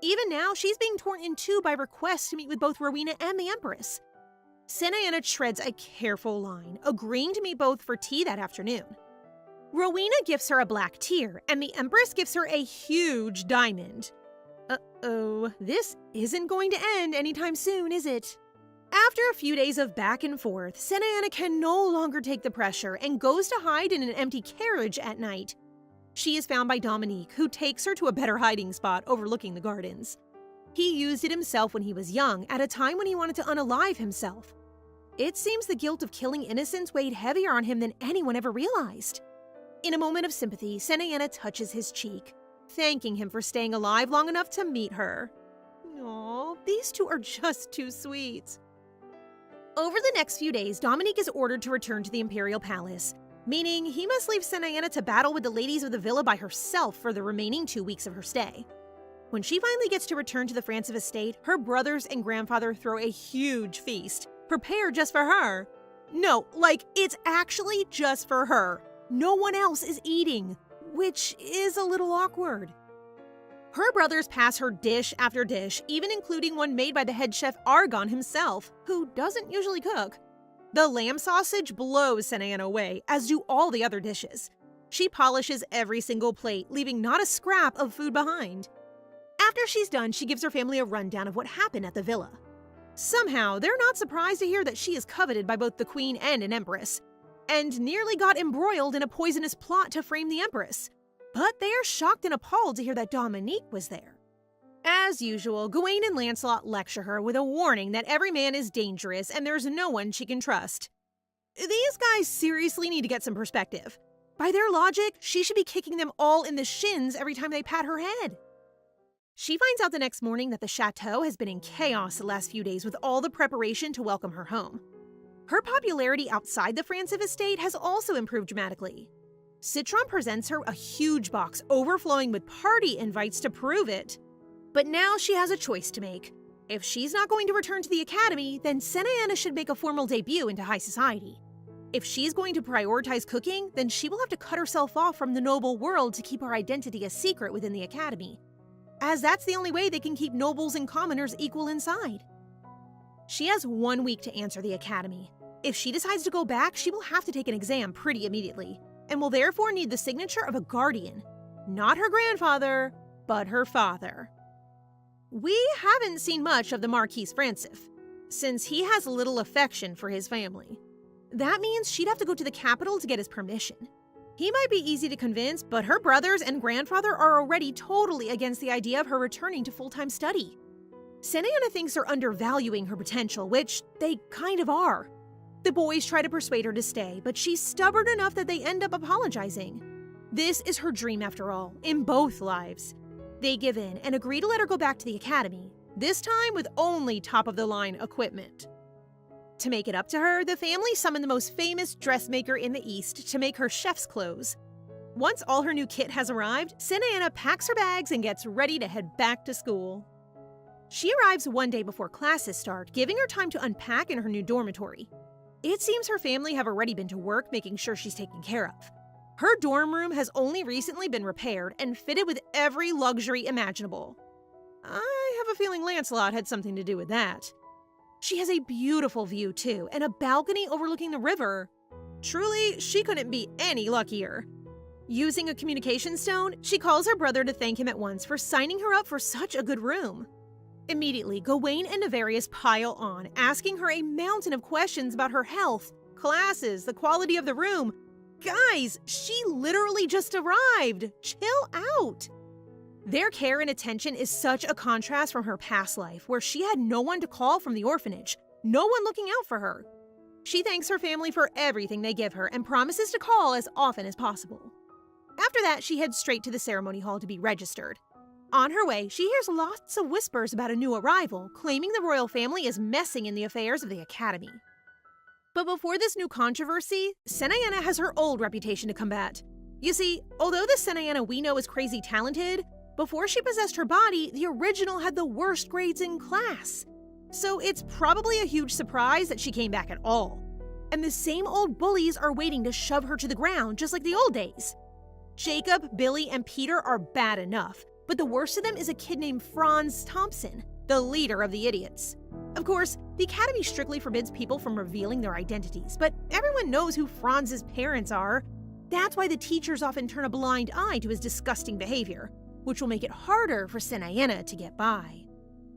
Even now, she's being torn in two by requests to meet with both Rowena and the Empress. Senayana treads a careful line, agreeing to meet both for tea that afternoon. Rowena gives her a black tear, and the Empress gives her a huge diamond. Uh-oh, this isn't going to end anytime soon, is it? After a few days of back and forth, Senayana can no longer take the pressure and goes to hide in an empty carriage at night. She is found by Dominique, who takes her to a better hiding spot overlooking the gardens. He used it himself when he was young, at a time when he wanted to unalive himself. It seems the guilt of killing innocents weighed heavier on him than anyone ever realized. In a moment of sympathy, Senayana touches his cheek, thanking him for staying alive long enough to meet her. Aww, these two are just too sweet. Over the next few days, Dominique is ordered to return to the Imperial Palace, meaning he must leave Senayana to battle with the ladies of the villa by herself for the remaining 2 weeks of her stay. When she finally gets to return to the Francis estate, her brothers and grandfather throw a huge feast, prepared just for her. No, like, it's actually just for her. No one else is eating, which is a little awkward. Her brothers pass her dish after dish, even including one made by the head chef Argon himself, who doesn't usually cook. The lamb sausage blows Senayana away, as do all the other dishes. She polishes every single plate, leaving not a scrap of food behind. After she's done, she gives her family a rundown of what happened at the villa. Somehow, they're not surprised to hear that she is coveted by both the queen and an empress, and nearly got embroiled in a poisonous plot to frame the empress. But they are shocked and appalled to hear that Dominique was there. As usual, Gawain and Lancelot lecture her with a warning that every man is dangerous and there's no one she can trust. These guys seriously need to get some perspective. By their logic, she should be kicking them all in the shins every time they pat her head. She finds out the next morning that the chateau has been in chaos the last few days with all the preparation to welcome her home. Her popularity outside the Francis estate has also improved dramatically. Citron presents her a huge box overflowing with party invites to prove it. But now she has a choice to make. If she's not going to return to the academy, then Senayana should make a formal debut into high society. If she's going to prioritize cooking, then she will have to cut herself off from the noble world to keep her identity a secret within the academy, as that's the only way they can keep nobles and commoners equal inside. She has 1 week to answer the academy. If she decides to go back, she will have to take an exam pretty immediately. and will therefore need the signature of a guardian. Not her grandfather, but her father. We haven't seen much of the Marquis Francis, since he has little affection for his family. That means she'd have to go to the capital to get his permission. He might be easy to convince, but her brothers and grandfather are already totally against the idea of her returning to full-time study. Senayana thinks they're undervaluing her potential, which they kind of are. The boys try to persuade her to stay, but she's stubborn enough that they end up apologizing. This is her dream after all, in both lives. They give in and agree to let her go back to the academy, this time with only top-of-the-line equipment. To make it up to her, the family summoned the most famous dressmaker in the East to make her chef's clothes. Once all her new kit has arrived, Senayana packs her bags and gets ready to head back to school. She arrives one day before classes start, giving her time to unpack in her new dormitory. It seems her family have already been to work making sure she's taken care of. Her dorm room has only recently been repaired and fitted with every luxury imaginable. I have a feeling Lancelot had something to do with that. She has a beautiful view too, and a balcony overlooking the river. Truly, she couldn't be any luckier. Using a communication stone, she calls her brother to thank him at once for signing her up for such a good room. Immediately, Gawain and Navarius pile on, asking her a mountain of questions about her health, classes, the quality of the room. Guys, she literally just arrived! Chill out! Their care and attention is such a contrast from her past life, where she had no one to call from the orphanage, no one looking out for her. She thanks her family for everything they give her and promises to call as often as possible. After that, she heads straight to the ceremony hall to be registered. On her way, she hears lots of whispers about a new arrival, claiming the royal family is messing in the affairs of the academy. But before this new controversy, Senayana has her old reputation to combat. You see, although the Senayana we know is crazy talented, before she possessed her body, the original had the worst grades in class. So it's probably a huge surprise that she came back at all. And the same old bullies are waiting to shove her to the ground, just like the old days. Jacob, Billy, and Peter are bad enough, but the worst of them is a kid named Franz Thompson, the leader of the idiots. Of course, the academy strictly forbids people from revealing their identities, but everyone knows who Franz's parents are. That's why the teachers often turn a blind eye to his disgusting behavior, which will make it harder for Senayana to get by.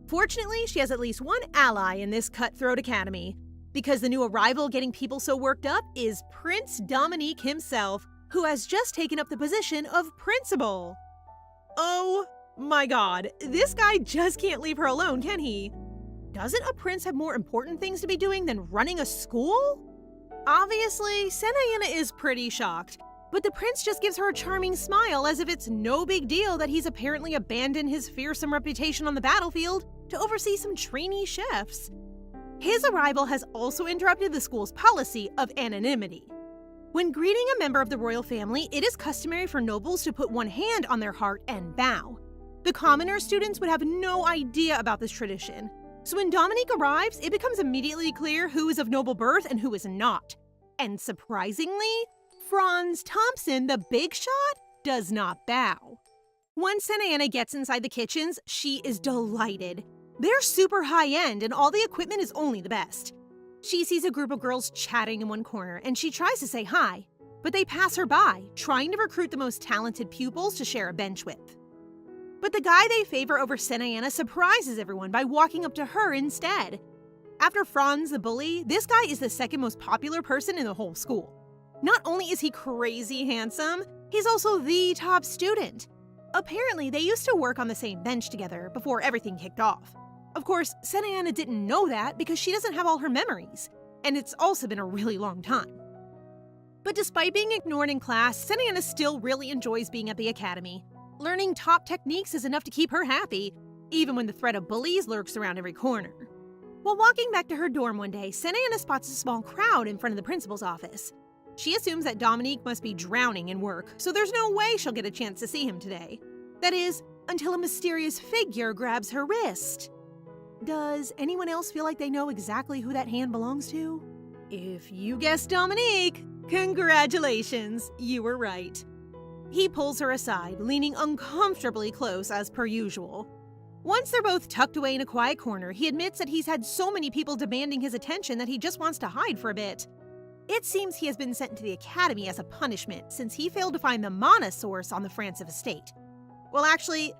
Fortunately, she has at least one ally in this cutthroat academy, because the new arrival getting people so worked up is Prince Dominique himself, who has just taken up the position of principal. Oh my god, this guy just can't leave her alone, can he? Doesn't a prince have more important things to be doing than running a school? Obviously, Senayana is pretty shocked, but the prince just gives her a charming smile as if it's no big deal that he's apparently abandoned his fearsome reputation on the battlefield to oversee some trainee chefs. His arrival has also interrupted the school's policy of anonymity. When greeting a member of the royal family, it is customary for nobles to put one hand on their heart and bow. The commoner students would have no idea about this tradition. So when Dominique arrives, it becomes immediately clear who is of noble birth and who is not. And surprisingly, Franz Thompson, the big shot, does not bow. Once Senayana gets inside the kitchens, she is delighted. They're super high-end and all the equipment is only the best. She sees a group of girls chatting in one corner and she tries to say hi, but they pass her by, trying to recruit the most talented pupils to share a bench with. But the guy they favor over Senayana surprises everyone by walking up to her instead. After Franz the bully, this guy is the second most popular person in the whole school. Not only is he crazy handsome, he's also the top student. Apparently, they used to work on the same bench together before everything kicked off. Of course, Senayana didn't know that because she doesn't have all her memories, and it's also been a really long time. But despite being ignored in class, Senayana still really enjoys being at the academy. Learning top techniques is enough to keep her happy, even when the threat of bullies lurks around every corner. While walking back to her dorm one day, Senayana spots a small crowd in front of the principal's office. She assumes that Dominique must be drowning in work, so there's no way she'll get a chance to see him today. That is, until a mysterious figure grabs her wrist. Does anyone else feel like they know exactly who that hand belongs to? If you guessed Dominique, congratulations, you were right. He pulls her aside, leaning uncomfortably close as per usual. Once they're both tucked away in a quiet corner, he admits that he's had so many people demanding his attention that he just wants to hide for a bit. It seems he has been sent to the academy as a punishment since he failed to find the mana source on the Franciv estate. Well, actually,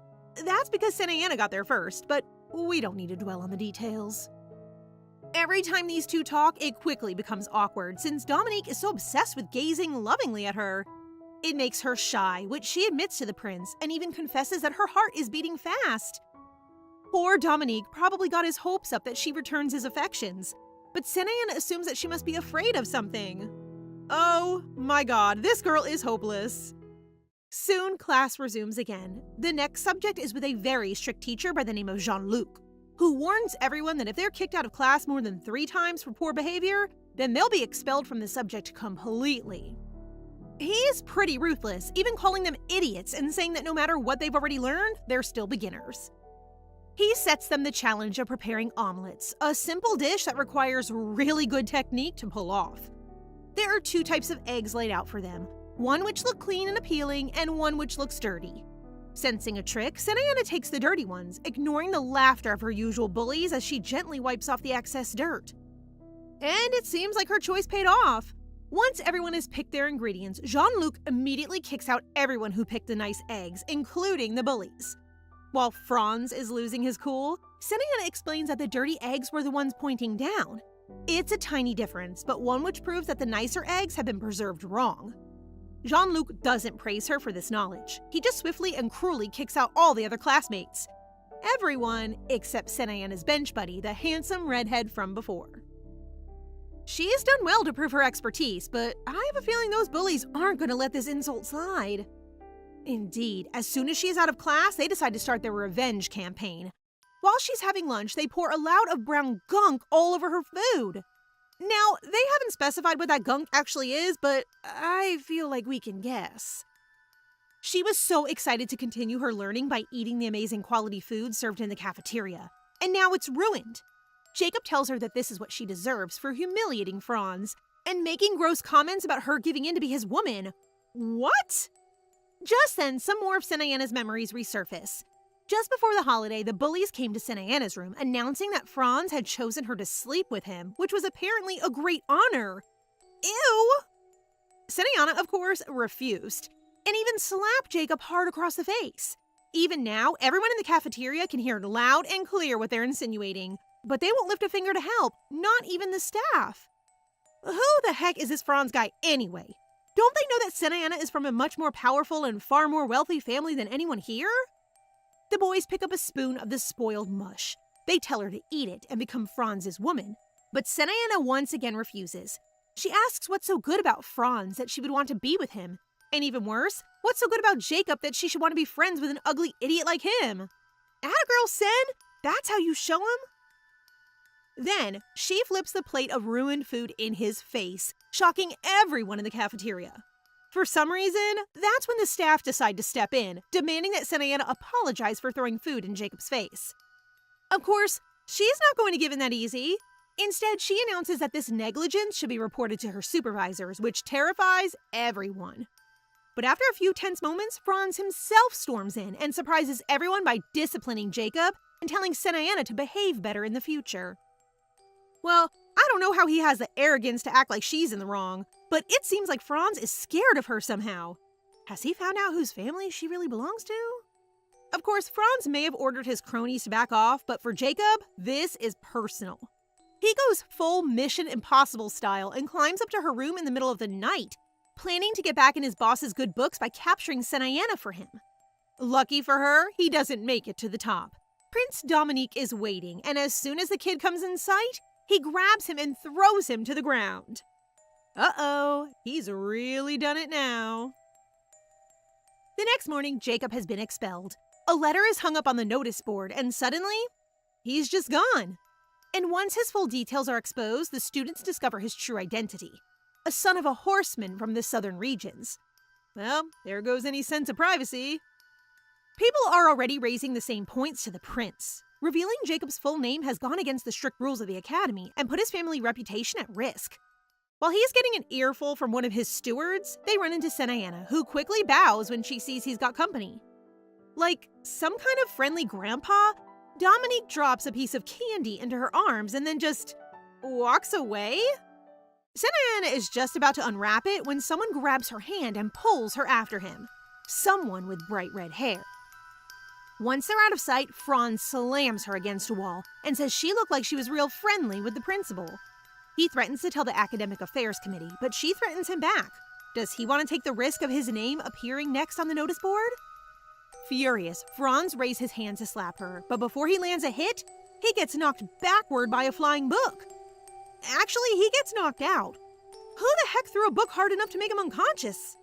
that's because Santa got there first, but we don't need to dwell on the details. Every time these two talk, it quickly becomes awkward since Dominique is so obsessed with gazing lovingly at her. It makes her shy, which she admits to the prince, and even confesses that her heart is beating fast. Poor Dominique probably got his hopes up that she returns his affections, but Santa assumes that she must be afraid of something. Oh my god, this girl is hopeless. Soon, class resumes again. The next subject is with a very strict teacher by the name of Jean-Luc, who warns everyone that if they're kicked out of class more than 3 times for poor behavior, then they'll be expelled from the subject completely. He is pretty ruthless, even calling them idiots and saying that no matter what they've already learned, they're still beginners. He sets them the challenge of preparing omelets, a simple dish that requires really good technique to pull off. There are 2 types of eggs laid out for them, one which look clean and appealing, and one which looks dirty. Sensing a trick, Santa takes the dirty ones, ignoring the laughter of her usual bullies as she gently wipes off the excess dirt. And it seems like her choice paid off. Once everyone has picked their ingredients, Jean-Luc immediately kicks out everyone who picked the nice eggs, including the bullies. While Franz is losing his cool, Santa explains that the dirty eggs were the ones pointing down. It's a tiny difference, but one which proves that the nicer eggs have been preserved wrong. Jean-Luc doesn't praise her for this knowledge. He just swiftly and cruelly kicks out all the other classmates. Everyone except Santa bench buddy, the handsome redhead from before. She has done well to prove her expertise, but I have a feeling those bullies aren't going to let this insult slide. Indeed, as soon as she is out of class, they decide to start their revenge campaign. While she's having lunch, they pour a loud of brown gunk all over her food. Now, they haven't specified what that gunk actually is, but I feel like we can guess. She was so excited to continue her learning by eating the amazing quality food served in the cafeteria, and now it's ruined. Jacob tells her that this is what she deserves for humiliating Franz and making gross comments about her giving in to be his woman. What? Just then, some more of Santa memories resurface. Just before the holiday, the bullies came to Santa room, announcing that Franz had chosen her to sleep with him, which was apparently a great honor. Ew! Santa, of course, refused, and even slapped Jacob hard across the face. Even now, everyone in the cafeteria can hear loud and clear what they're insinuating, but they won't lift a finger to help, not even the staff. Who the heck is this Franz guy anyway? Don't they know that Santa is from a much more powerful and far more wealthy family than anyone here? The boys pick up a spoon of the spoiled mush. They tell her to eat it and become Franz's woman, but Santa once again refuses. She asks what's so good about Franz that she would want to be with him, and even worse, what's so good about Jacob that she should want to be friends with an ugly idiot like him? Atta girl, Sen, that's how you show him? Then, she flips the plate of ruined food in his face, shocking everyone in the cafeteria. For some reason, that's when the staff decide to step in, demanding that Santa apologize for throwing food in Jacob's face. Of course, she's not going to give in that easy. Instead, she announces that this negligence should be reported to her supervisors, which terrifies everyone. But after a few tense moments, Franz himself storms in and surprises everyone by disciplining Jacob and telling Santa to behave better in the future. Well, I don't know how he has the arrogance to act like she's in the wrong, but it seems like Franz is scared of her somehow. Has he found out whose family she really belongs to? Of course, Franz may have ordered his cronies to back off, but for Jacob, this is personal. He goes full Mission Impossible style and climbs up to her room in the middle of the night, planning to get back in his boss's good books by capturing Santa for him. Lucky for her, he doesn't make it to the top. Prince Dominique is waiting, and as soon as the kid comes in sight, he grabs him and throws him to the ground. Uh-oh, he's really done it now. The next morning, Jacob has been expelled. A letter is hung up on the notice board, and suddenly, he's just gone. And once his full details are exposed, the students discover his true identity. A son of a horseman from the southern regions. Well, there goes any sense of privacy. People are already raising the same points to the prince. Revealing Jacob's full name has gone against the strict rules of the academy and put his family reputation at risk. While he is getting an earful from one of his stewards, they run into Santa, who quickly bows when she sees he's got company. Like some kind of friendly grandpa, Dominique drops a piece of candy into her arms and then just walks away? Senayana is just about to unwrap it when someone grabs her hand and pulls her after him. Someone with bright red hair. Once they're out of sight, Franz slams her against a wall and says she looked like she was real friendly with the principal. He threatens to tell the Academic Affairs Committee, but she threatens him back. Does he want to take the risk of his name appearing next on the notice board? Furious, Franz raises his hand to slap her, but before he lands a hit, he gets knocked backward by a flying book. Actually, he gets knocked out. Who the heck threw a book hard enough to make him unconscious?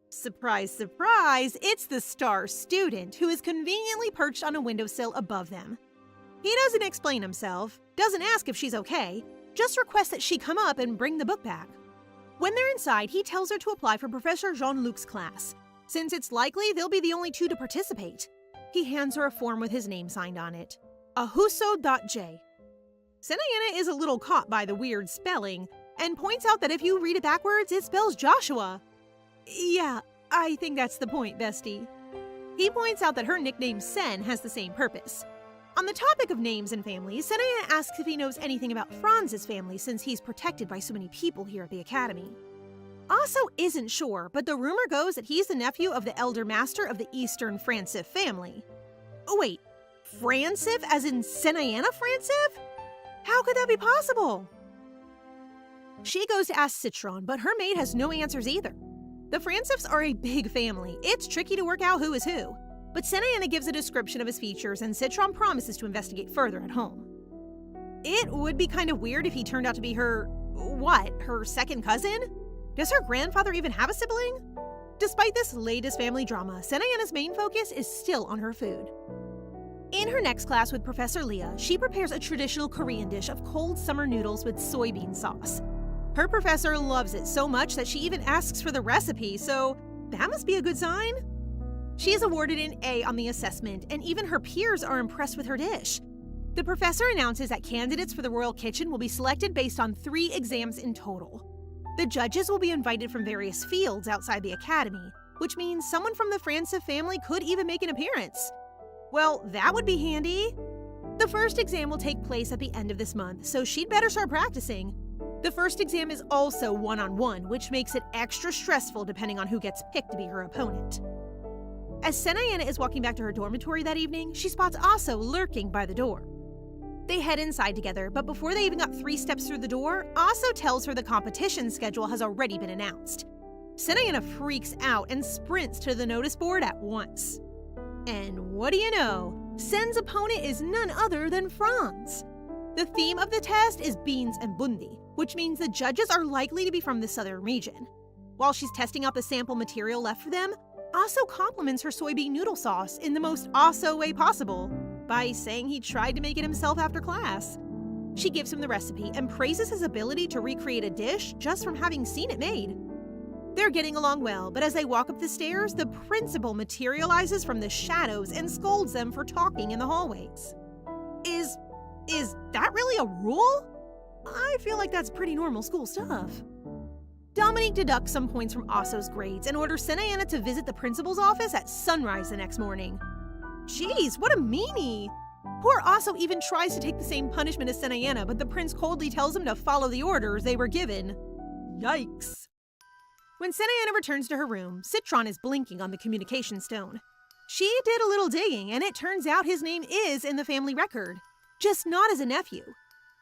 Surprise, surprise, it's the star student who is conveniently perched on a windowsill above them. He doesn't explain himself, doesn't ask if she's okay, just requests that she come up and bring the book back. When they're inside, he tells her to apply for Professor Jean-Luc's class, since it's likely they'll be the only two to participate. He hands her a form with his name signed on it, Ahuso.J. Senayana is a little caught by the weird spelling, and points out that if you read it backwards, it spells Joshua. Yeah, I think that's the point, bestie. He points out that her nickname Sen has the same purpose. On the topic of names and families, Senayana asks if he knows anything about Franz's family since he's protected by so many people here at the academy. Also isn't sure, but the rumor goes that he's the nephew of the elder master of the Eastern Francif family. Oh wait, Francif as in Senayana Francif? How could that be possible? She goes to ask Citron, but her maid has no answers either. The Francifs are a big family. It's tricky to work out who is who. But Senayana gives a description of his features and Citron promises to investigate further at home. It would be kind of weird if he turned out to be her second cousin? Does her grandfather even have a sibling? Despite this latest family drama, Senayana's main focus is still on her food. In her next class with Professor Leah, she prepares a traditional Korean dish of cold summer noodles with soybean sauce. Her professor loves it so much that she even asks for the recipe, so that must be a good sign. She is awarded an A on the assessment, and even her peers are impressed with her dish. The professor announces that candidates for the Royal Kitchen will be selected based on 3 exams in total. The judges will be invited from various fields outside the academy, which means someone from the Francif family could even make an appearance. Well, that would be handy. The first exam will take place at the end of this month, so she'd better start practicing. The first exam is also one-on-one, which makes it extra stressful depending on who gets picked to be her opponent. As Senayana is walking back to her dormitory that evening, she spots Aso lurking by the door. They head inside together, but before they even got 3 steps through the door, Aso tells her the competition schedule has already been announced. Senayana freaks out and sprints to the notice board at once. And what do you know? Sen's opponent is none other than Franz. The theme of the test is beans and bundi, which means the judges are likely to be from the southern region. While she's testing out the sample material left for them, Aso compliments her soybean noodle sauce in the most Aso way possible by saying he tried to make it himself after class. She gives him the recipe and praises his ability to recreate a dish just from having seen it made. They're getting along well, but as they walk up the stairs, the principal materializes from the shadows and scolds them for talking in the hallways. Is that really a rule? I feel like that's pretty normal school stuff. Dominique deducts some points from Aso's grades and orders Senayana to visit the principal's office at sunrise the next morning. Jeez, what a meanie! Poor Aso even tries to take the same punishment as Senayana, but the prince coldly tells him to follow the orders they were given. Yikes. When Senayana returns to her room, Citron is blinking on the communication stone. She did a little digging, and it turns out his name is in the family record, just not as a nephew.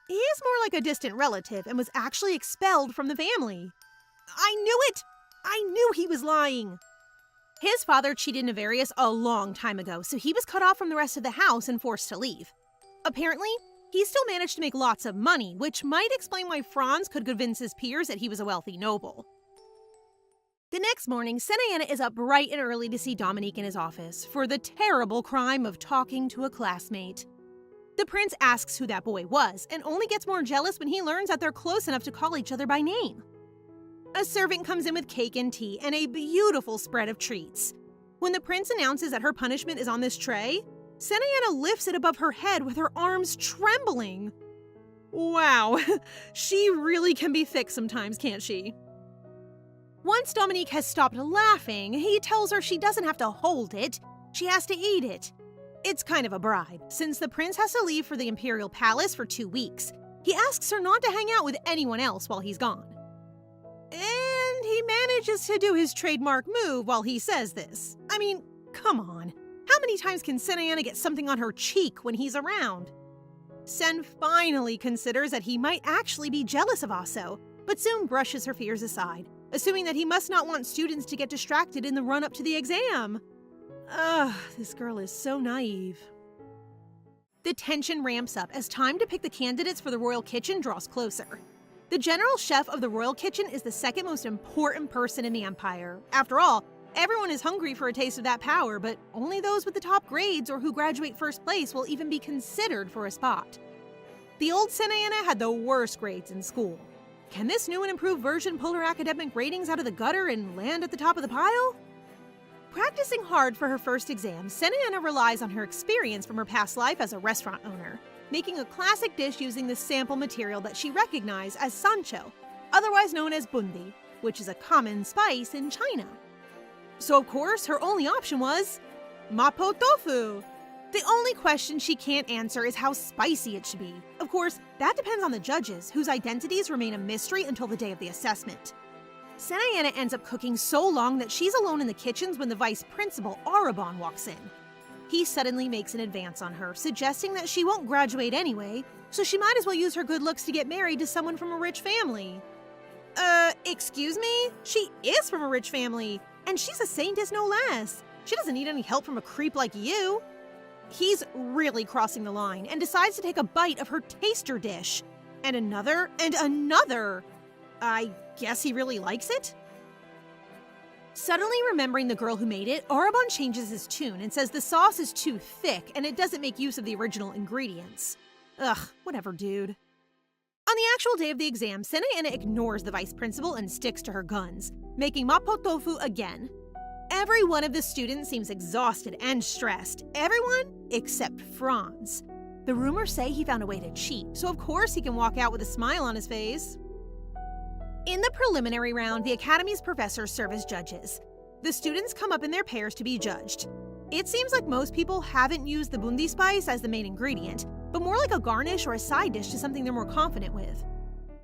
He is more like a distant relative and was actually expelled from the family. I knew it! I knew he was lying! His father cheated Nefarious a long time ago, so he was cut off from the rest of the house and forced to leave. Apparently, he still managed to make lots of money, which might explain why Franz could convince his peers that he was a wealthy noble. The next morning, Senayana is up bright and early to see Dominique in his office for the terrible crime of talking to a classmate. The prince asks who that boy was, and only gets more jealous when he learns that they're close enough to call each other by name. A servant comes in with cake and tea and a beautiful spread of treats. When the prince announces that her punishment is on this tray, Senayana lifts it above her head with her arms trembling. Wow, she really can be thick sometimes, can't she? Once Dominique has stopped laughing, he tells her she doesn't have to hold it, she has to eat it. It's kind of a bribe, since the prince has to leave for the imperial palace for 2 weeks. He asks her not to hang out with anyone else while he's gone. And he manages to do his trademark move while he says this. I mean, come on. How many times can Senayana get something on her cheek when he's around? Sen finally considers that he might actually be jealous of Aso, but soon brushes her fears aside, assuming that he must not want students to get distracted in the run-up to the exam. Ugh, this girl is so naive. The tension ramps up as time to pick the candidates for the royal kitchen draws closer. The general chef of the royal kitchen is the second most important person in the empire. After all, everyone is hungry for a taste of that power, but only those with the top grades or who graduate first place will even be considered for a spot. The old Senayana had the worst grades in school. Can this new and improved version pull her academic ratings out of the gutter and land at the top of the pile? Practicing hard for her first exam, Senayana relies on her experience from her past life as a restaurant owner, making a classic dish using the sample material that she recognized as sancho, otherwise known as bundi, which is a common spice in China. So of course, her only option was mapo tofu. The only question she can't answer is how spicy it should be. Of course, that depends on the judges, whose identities remain a mystery until the day of the assessment. Senayana ends up cooking so long that she's alone in the kitchens when the vice principal, Reborn, walks in. He suddenly makes an advance on her, suggesting that she won't graduate anyway, so she might as well use her good looks to get married to someone from a rich family. Excuse me? She is from a rich family, and she's a saintess no less. She doesn't need any help from a creep like you. He's really crossing the line and decides to take a bite of her taster dish. And another, and another. I guess he really likes it? Suddenly remembering the girl who made it, Reborn changes his tune and says the sauce is too thick and it doesn't make use of the original ingredients. Ugh, whatever, dude. On the actual day of the exam, Senayana ignores the vice principal and sticks to her guns, making mapo tofu again. Every one of the students seems exhausted and stressed. Everyone except Franz. The rumors say he found a way to cheat, so of course he can walk out with a smile on his face. In the preliminary round, the Academy's professors serve as judges. The students come up in their pairs to be judged. It seems like most people haven't used the bundi spice as the main ingredient, but more like a garnish or a side dish to something they're more confident with.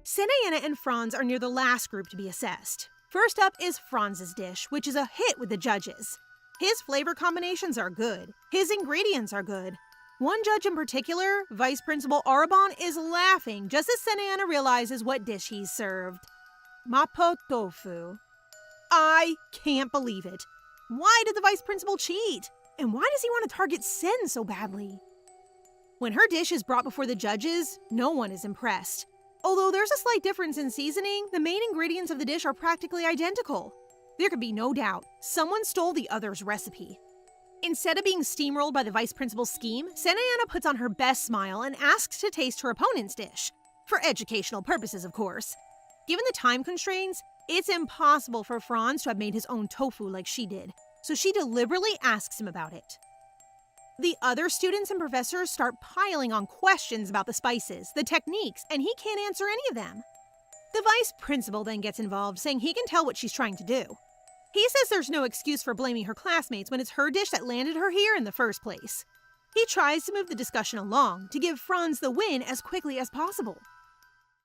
Senayana and Franz are near the last group to be assessed. First up is Franz's dish, which is a hit with the judges. His flavor combinations are good. His ingredients are good. One judge in particular, Vice Principal Reborn, is laughing just as Senayana realizes what dish he's served. Mapo tofu. I can't believe it. Why did the Vice Principal cheat? And why does he want to target Sen so badly? When her dish is brought before the judges, no one is impressed. Although there's a slight difference in seasoning, the main ingredients of the dish are practically identical. There could be no doubt, someone stole the other's recipe. Instead of being steamrolled by the vice principal's scheme, Senayana puts on her best smile and asks to taste her opponent's dish. For educational purposes, of course. Given the time constraints, it's impossible for Franz to have made his own tofu like she did, so she deliberately asks him about it. The other students and professors start piling on questions about the spices, the techniques, and he can't answer any of them. The vice principal then gets involved, saying he can tell what she's trying to do. He says there's no excuse for blaming her classmates when it's her dish that landed her here in the first place. He tries to move the discussion along to give Franz the win as quickly as possible.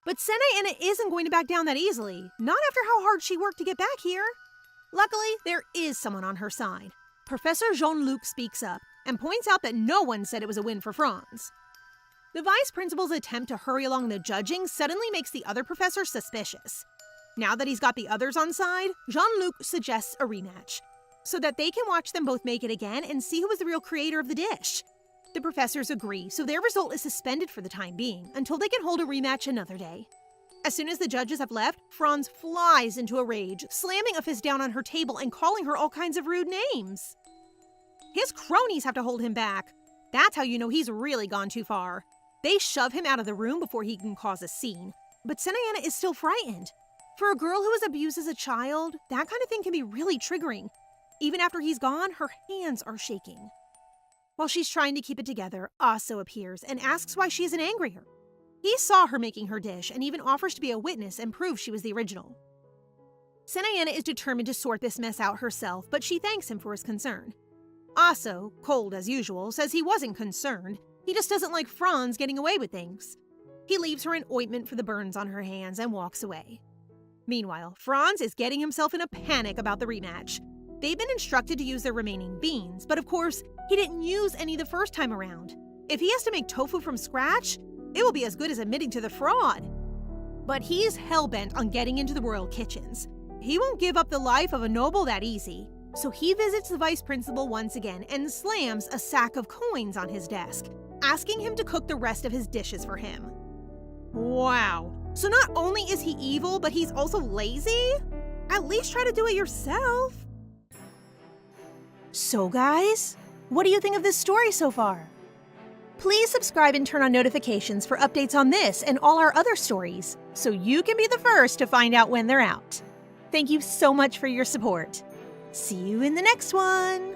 But Senayana isn't going to back down that easily, not after how hard she worked to get back here. Luckily, there is someone on her side. Professor Jean-Luc speaks up and points out that no one said it was a win for Franz. The vice principal's attempt to hurry along the judging suddenly makes the other professor suspicious. Now that he's got the others on side, Jean-Luc suggests a rematch, so that they can watch them both make it again and see who was the real creator of the dish. The professors agree, so their result is suspended for the time being, until they can hold a rematch another day. As soon as the judges have left, Franz flies into a rage, slamming a fist down on her table and calling her all kinds of rude names. His cronies have to hold him back. That's how you know he's really gone too far. They shove him out of the room before he can cause a scene. But Senayana is still frightened. For a girl who was abused as a child, that kind of thing can be really triggering. Even after he's gone, her hands are shaking. While she's trying to keep it together, Aso appears and asks why she isn't angrier. He saw her making her dish and even offers to be a witness and prove she was the original. Senayana is determined to sort this mess out herself, but she thanks him for his concern. Aso, cold as usual, says he wasn't concerned. He just doesn't like Franz getting away with things. He leaves her an ointment for the burns on her hands and walks away. Meanwhile, Franz is getting himself in a panic about the rematch. They've been instructed to use their remaining beans, but of course, he didn't use any the first time around. If he has to make tofu from scratch, it will be as good as admitting to the fraud. But he's hell-bent on getting into the royal kitchens. He won't give up the life of a noble that easy. So he visits the vice principal once again and slams a sack of coins on his desk, asking him to cook the rest of his dishes for him. Wow. So not only is he evil, but he's also lazy? At least try to do it yourself. So guys, what do you think of this story so far? Please subscribe and turn on notifications for updates on this and all our other stories, so you can be the first to find out when they're out. Thank you so much for your support. See you in the next one!